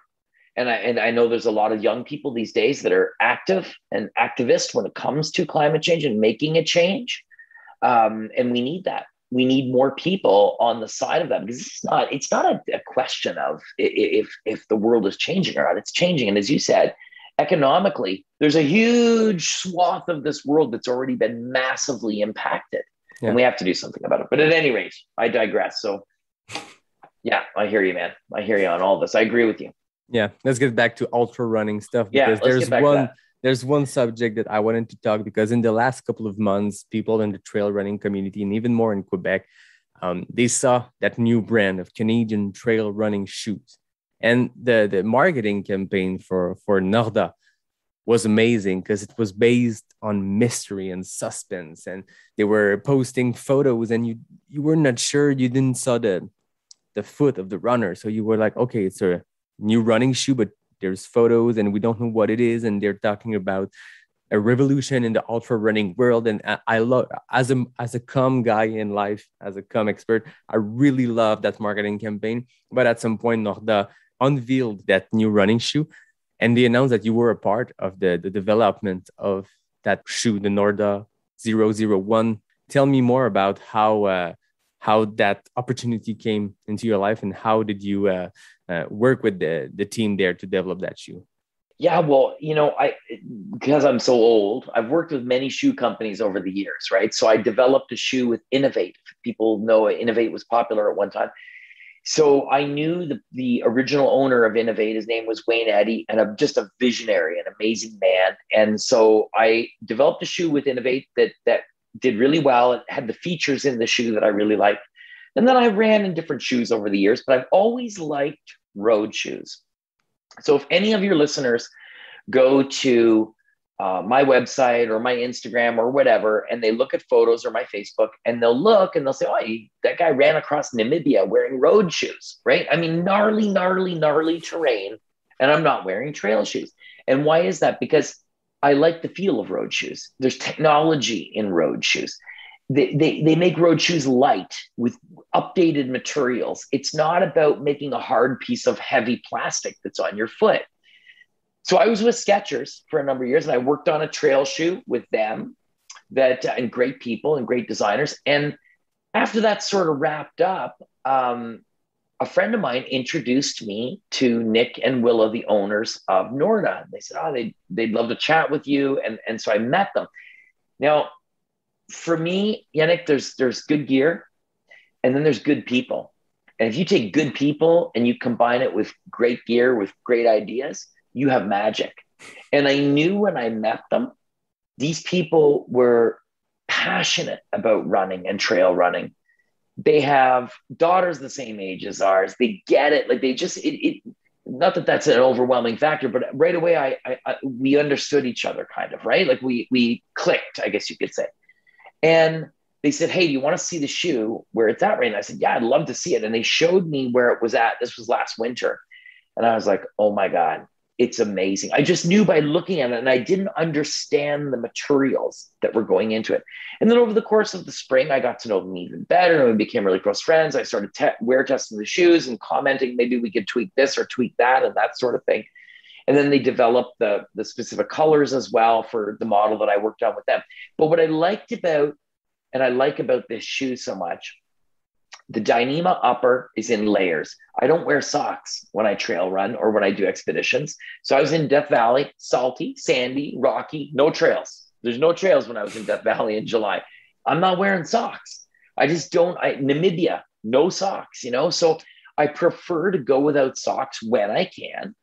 and I know there's a lot of young people these days that are active and activist when it comes to climate change and making a change. And we need that. We need more people on the side of that, because it's not a question of if the world is changing or not. It's changing. And as you said, economically, there's a huge swath of this world that's already been massively impacted. Yeah. And we have to do something about it. But at any rate, I digress. So yeah, I hear you, man. I hear you on all this. I agree with you. Yeah, let's get back to ultra running stuff, because there's one subject that I wanted to talk, because in the last couple of months, people in the trail running community, and even more in Quebec, they saw that new brand of Canadian trail running shoes. And the marketing campaign for Rendre was amazing, because it was based on mystery and suspense. And they were posting photos, and you were not sure, you didn't saw the foot of the runner. So you were like, okay, it's a new running shoe, but there's photos and we don't know what it is. And they're talking about a revolution in the ultra running world. And I love, as a comm guy in life, as a comm expert, I really love that marketing campaign. But at some point, Rendre unveiled that new running shoe, and they announced that you were a part of the development of that shoe, the Rendre 001. Tell me more about how that opportunity came into your life, and how did you work with the team there to develop that shoe? Yeah, well, because I'm so old, I've worked with many shoe companies over the years, right? So I developed a shoe with Innovate. People know Innovate was popular at one time. So I knew the original owner of Innovate. His name was Wayne Eddy, and just a visionary, an amazing man. And so I developed a shoe with Innovate that did really well. It had the features in the shoe that I really liked. And then I ran in different shoes over the years, but I've always liked road shoes. So if any of your listeners go to my website or my Instagram or whatever, and they look at photos or my Facebook, and they'll look and they'll say, oh, that guy ran across Namibia wearing road shoes, right? I mean, gnarly terrain, and I'm not wearing trail shoes. And why is that? Because I like the feel of road shoes. There's technology in road shoes. They make road shoes light with updated materials. It's not about making a hard piece of heavy plastic that's on your foot. So I was with Skechers for a number of years, and I worked on a trail shoe with them, and great people and great designers. And after that sort of wrapped up, a friend of mine introduced me to Nick and Willa, the owners of Rendre. They said, oh, they'd love to chat with you. And so I met them. Now, for me, Yannick, there's good gear, and then there's good people. And if you take good people and you combine it with great gear, with great ideas, you have magic. And I knew when I met them, these people were passionate about running and trail running. They have daughters the same age as ours. They get it. Like they just, not that that's an overwhelming factor, but right away, we understood each other kind of, right? Like we clicked, I guess you could say. And they said, hey, do you want to see the shoe where it's at right now? I said, yeah, I'd love to see it. And they showed me where it was at. This was last winter. And I was like, oh my God, it's amazing. I just knew by looking at it, and I didn't understand the materials that were going into it. And then over the course of the spring, I got to know them even better, and we became really close friends. I started wear testing the shoes and commenting, maybe we could tweak this or tweak that and that sort of thing. And then they developed the specific colors as well for the model that I worked on with them. But what I liked about, and I like about this shoe so much, the Dyneema upper is in layers. I don't wear socks when I trail run or when I do expeditions. So I was in Death Valley, salty, sandy, rocky, no trails. There's no trails when I was in Death Valley in July. I'm not wearing socks. I just don't. Namibia, no socks, you know? So I prefer to go without socks when I can,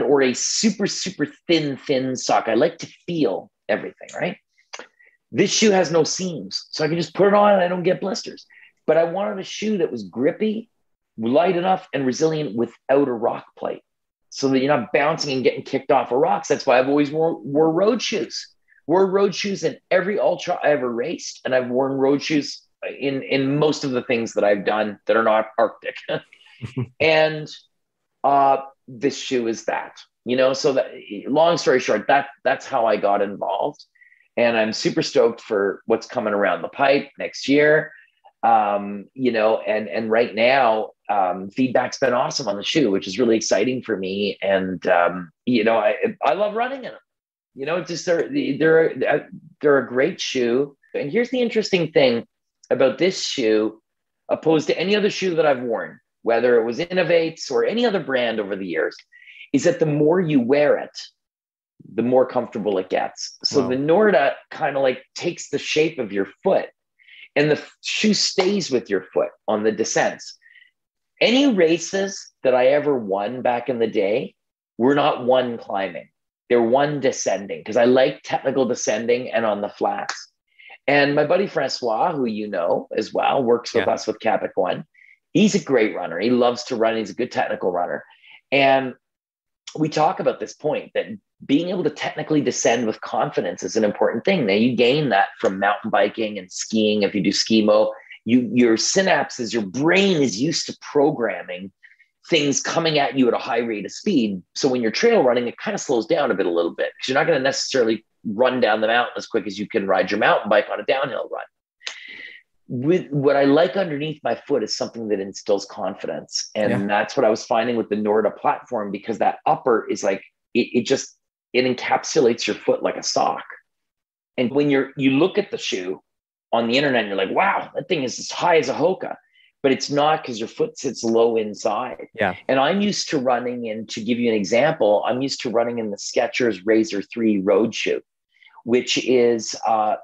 or a super, super thin sock. I like to feel everything, right? This shoe has no seams, so I can just put it on and I don't get blisters. But I wanted a shoe that was grippy, light enough, and resilient without a rock plate, so that you're not bouncing and getting kicked off of rocks. That's why I've always wore road shoes. Wore road shoes in every ultra I ever raced, and I've worn road shoes in most of the things that I've done that are not Arctic. And this shoe is that, you know. So that, long story short, that's how I got involved, and I'm super stoked for what's coming around the pipe next year. You know, and right now, feedback's been awesome on the shoe, which is really exciting for me. And, you know, I love running in them, you know, just they're a great shoe. And here's the interesting thing about this shoe, opposed to any other shoe that I've worn, whether it was Innovates or any other brand over the years, is that the more you wear it, the more comfortable it gets. So wow. The Norda kind of like takes the shape of your foot, and the shoe stays with your foot on the descents. Any races that I ever won back in the day were not one climbing. They're one descending, because I like technical descending and on the flats. And my buddy Francois, who you know as well, works with us with Capic One. He's a great runner. He loves to run. He's a good technical runner. And we talk about this point that being able to technically descend with confidence is an important thing. Now, you gain that from mountain biking and skiing. If you do skimo, your synapses, your brain is used to programming things coming at you at a high rate of speed. So when you're trail running, it kind of slows down a little bit, because you're not going to necessarily run down the mountain as quick as you can ride your mountain bike on a downhill run. With what I like underneath my foot is something that instills confidence. And that's what I was finding with the Norda platform, because that upper is like, it encapsulates your foot like a sock. And when you look at the shoe on the internet, and you're like, wow, that thing is as high as a Hoka, but it's not, because your foot sits low inside. Yeah. And I'm used to running in, to give you an example, I'm used to running in the Skechers Razor 3 road shoe, which is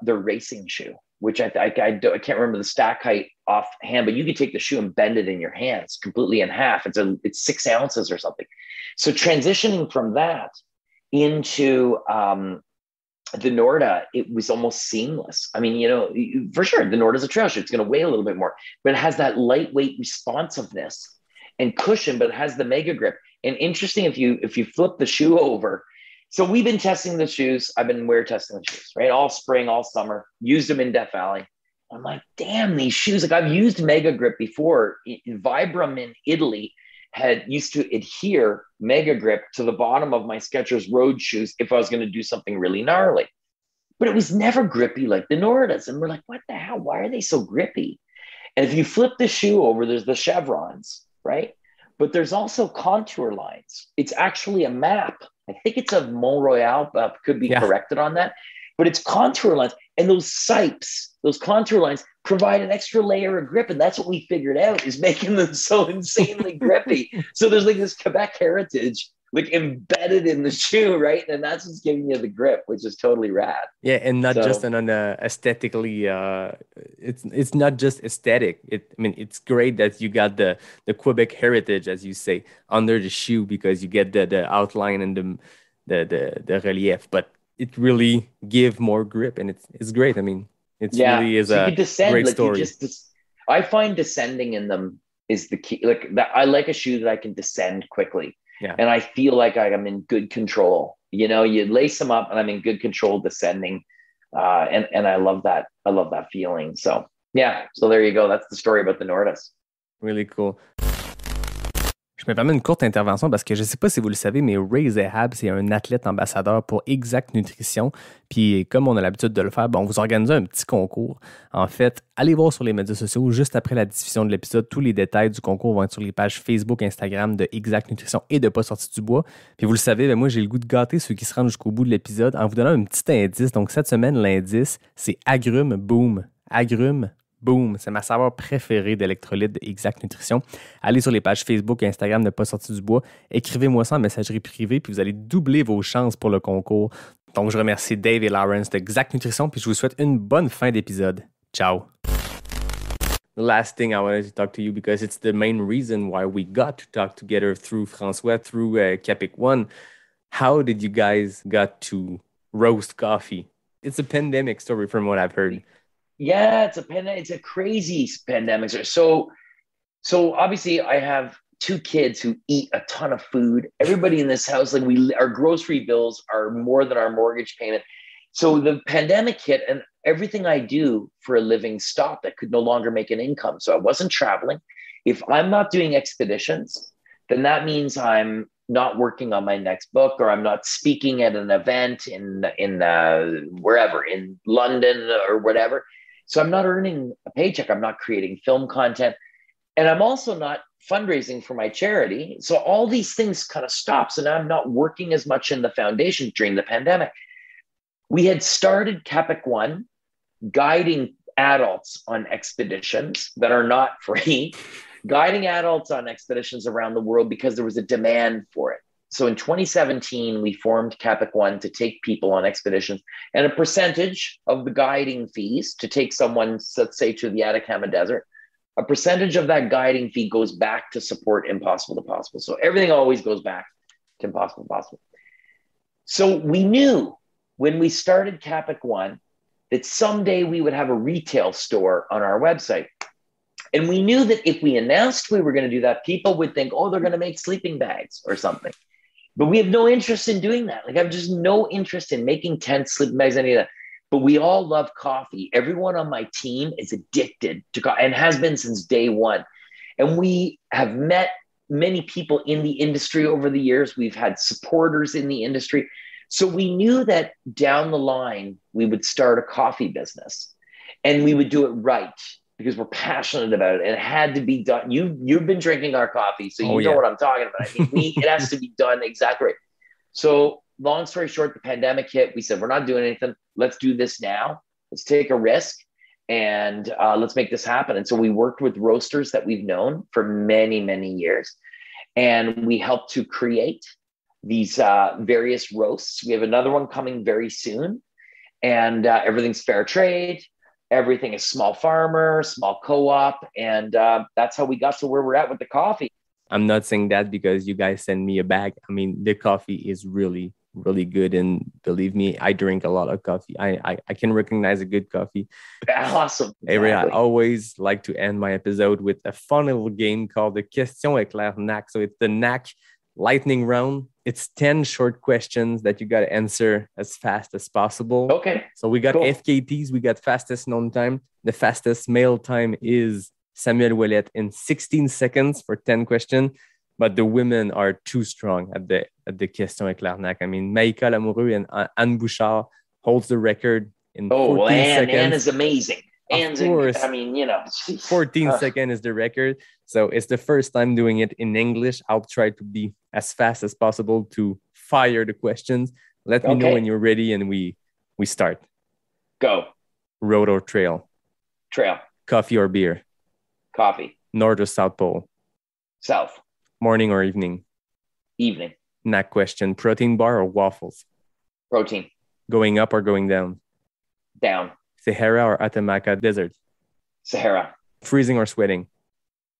the racing shoe, which I can't remember the stack height offhand, but you can take the shoe and bend it in your hands completely in half. It's 6 ounces or something. So transitioning from that into the Norda, it was almost seamless. I mean, you know, for sure, the Norda is a trail shoe. It's going to weigh a little bit more, but it has that lightweight responsiveness and cushion, but it has the mega grip. And interesting, if you flip the shoe over. So we've been testing the shoes. I've been wear testing the shoes, right? All spring, all summer, used them in Death Valley. I'm like, damn, these shoes. Like, I've used Mega Grip before. Vibram in Italy used to adhere Mega Grip to the bottom of my Skechers road shoes if I was going to do something really gnarly. But it was never grippy like the Nordas. And we're like, what the hell? Why are they so grippy? And if you flip the shoe over, there's the chevrons, right? But there's also contour lines. It's actually a map. I think it's of Mont Royal, could be corrected on that. But it's contour lines. And those sipes, those contour lines, provide an extra layer of grip. And that's what we figured out, is making them so insanely grippy. So there's like this Quebec heritage like embedded in the shoe, right? And that's what's giving you the grip, which is totally rad. Yeah, and not just on aesthetically, it's not just aesthetic. It's great that you got the Quebec heritage, as you say, under the shoe, because you get the outline and the relief, but it really give more grip, and it's great. I mean, it really is a great story. I find descending in them is the key. Like that, I like a shoe that I can descend quickly. Yeah. And I feel like I'm in good control. You know, you lace them up and I'm in good control descending. And I love that. I love that feeling. So yeah. So there you go. That's the story about the Nordas. Really cool. Je me permets une courte intervention parce que je ne sais pas si vous le savez, mais Zahab, c'est un athlète ambassadeur pour Exact Nutrition. Puis comme on a l'habitude de le faire, on vous organise un petit concours. En fait, allez voir sur les médias sociaux juste après la diffusion de l'épisode. Tous les détails du concours vont être sur les pages Facebook, Instagram de Exact Nutrition et de Pas sorti du bois. Puis vous le savez, moi j'ai le goût de gâter ceux qui se rendent jusqu'au bout de l'épisode en vous donnant un petit indice. Donc cette semaine, l'indice, c'est agrumes boom. Agrumes boom, c'est ma saveur préférée d'électrolytes de Exact Nutrition. Allez sur les pages Facebook et Instagram de Pas sorti du bois, écrivez-moi ça en messagerie privée, puis vous allez doubler vos chances pour le concours. Donc, je remercie Dave et Lawrence de Exact Nutrition, puis je vous souhaite une bonne fin d'épisode. Ciao! The last thing I wanted to talk to you, because it's the main reason why we got to talk together through François, through Capic One. How did you guys got to roast coffee? It's a pandemic story from what I've heard. Yeah, it's a crazy pandemic. So obviously I have two kids who eat a ton of food. Everybody in this house, like our grocery bills are more than our mortgage payment. So the pandemic hit and everything I do for a living stopped. I could no longer make an income. So I wasn't traveling. If I'm not doing expeditions, then that means I'm not working on my next book, or I'm not speaking at an event in wherever, in London or whatever. So I'm not earning a paycheck. I'm not creating film content. And I'm also not fundraising for my charity. So all these things kind of stop. So now I'm not working as much in the foundation during the pandemic. We had started Capic One, guiding adults on expeditions that are not free, guiding adults on expeditions around the world because there was a demand for it. So in 2017, we formed Capic One to take people on expeditions, and a percentage of the guiding fees to take someone, let's say, to the Atacama Desert, a percentage of that guiding fee goes back to support Impossible to Possible. So everything always goes back to Impossible to Possible. So we knew when we started Capic One that someday we would have a retail store on our website. And we knew that if we announced we were going to do that, people would think, oh, they're going to make sleeping bags or something. But we have no interest in doing that. Like I have just no interest in making tents, sleeping bags, any of that. But we all love coffee. Everyone on my team is addicted to coffee and has been since day one. And we have met many people in the industry over the years. We've had supporters in the industry. So we knew that down the line, we would start a coffee business and we would do it right because we're passionate about it. And it had to be done. You've been drinking our coffee, so you know what I'm talking about. I mean, it has to be done exactly right. So long story short, the pandemic hit. We said, we're not doing anything. Let's do this now. Let's take a risk and let's make this happen. And so we worked with roasters that we've known for many, many years. And we helped to create these various roasts. We have another one coming very soon. And everything's fair trade. Everything is small farmer, small co-op. And that's how we got to where we're at with the coffee. I'm not saying that because you guys send me a bag. I mean, the coffee is really, really good. And believe me, I drink a lot of coffee. I can recognize a good coffee. Awesome. Exactly. Exactly. I always like to end my episode with a fun little game called the Question Éclair Knack. So it's the Knack lightning round. It's 10 short questions that you got to answer as fast as possible. Okay. So we got cool. FKTs. We got fastest known time. The fastest male time is Samuel Ouellet in 16 seconds for 10 questions. But the women are too strong at the Question Éclair Knack. I mean, Maïka Lamoureux and Anne Bouchard holds the record in 14 seconds. Anne is amazing. Anne's, I mean, you know. 14 seconds is the record. So it's the first time doing it in English. I'll try to be as fast as possible to fire the questions. Let me know when you're ready and we start. Go. Road or trail? Trail. Coffee or beer? Coffee. North or South Pole? South. Morning or evening? Evening. Knack question. Protein bar or waffles? Protein. Going up or going down? Down. Sahara or Atacama Desert? Sahara. Freezing or sweating?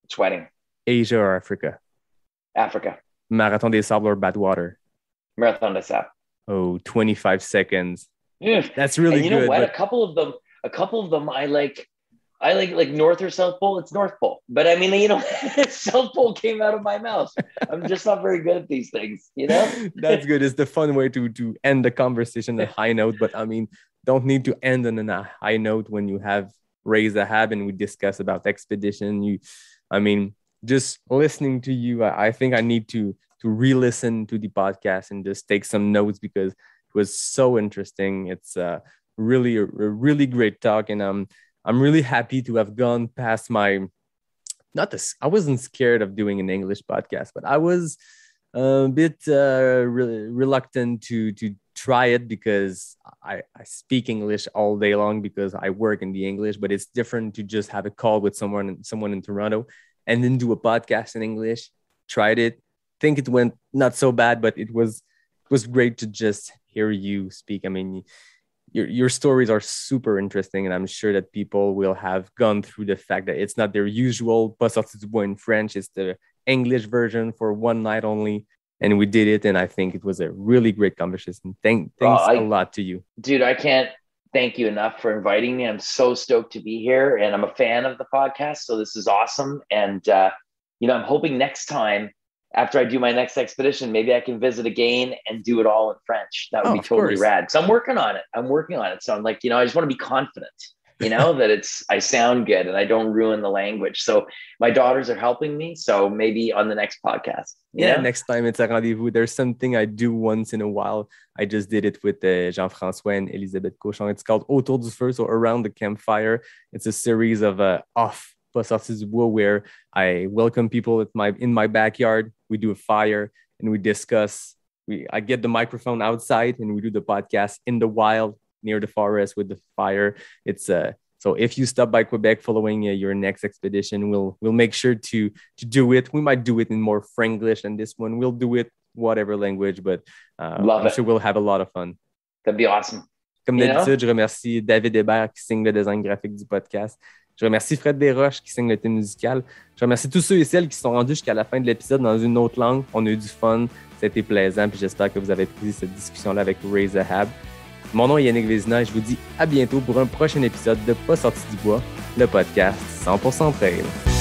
Sweating. Asia or Africa? Africa. Marathon des Sables or Badwater? Marathon des Sables. Oh, 25 seconds. Yeah. That's really good. You know what? But... A couple of them I like North or South Pole. It's North Pole. But I mean, you know, South Pole came out of my mouth. I'm just not very good at these things, you know? That's good. It's the fun way to end the conversation on a high note. But I mean, don't need to end on a high note when you have raised Zahab and we discuss about expedition. just listening to you, I think I need to re-listen to the podcast and just take some notes because it was so interesting. It's really a really great talk, and I'm really happy to have gone past my I wasn't scared of doing an English podcast, but I was a bit reluctant to try it because I speak English all day long because I work in the English, but it's different to just have a call with someone in Toronto and then do a podcast in English. Tried it. Think it went not so bad, but it was great to just hear you speak. I mean, your stories are super interesting, and I'm sure that people will have gone through the fact that it's not their usual Pas sorti du bois in French. It's the English version for one night only, and we did it, and I think it was a really great conversation. Thanks a lot to you. Dude, I can't thank you enough for inviting me. I'm so stoked to be here, and I'm a fan of the podcast, so this is awesome. And, I'm hoping next time, after I do my next expedition, maybe I can visit again and do it all in French. That would be totally rad. So I'm working on it. So I'm like, I just want to be confident, that I sound good and I don't ruin the language. So my daughters are helping me. So maybe on the next podcast. Next time it's a rendezvous. There's something I do once in a while. I just did it with Jean-François and Elisabeth Cochon. It's called Autour du Feu, so Around the Campfire. It's a series of off Pas sorti du bois where I welcome people in my backyard. We do a fire and we discuss. I get the microphone outside and we do the podcast in the wild near the forest with the fire. It's so if you stop by Quebec following your next expedition, we'll make sure to do it. We might do it in more Franglish than this one. We'll do it whatever language, but I'm sure we'll have a lot of fun. That'd be awesome. Comme d'habitude, je remercie David Hébert qui signe le design graphique du podcast. Je remercie Frédérick Desroches qui signe le thème musical. Je remercie tous ceux et celles qui sont rendus jusqu'à la fin de l'épisode dans une autre langue. On a eu du fun, ça a été plaisant, puis j'espère que vous avez apprécié cette discussion-là avec Zahab. Mon nom est Yannick Vézina et je vous dis à bientôt pour un prochain épisode de Pas sorti du bois, le podcast 100% trail.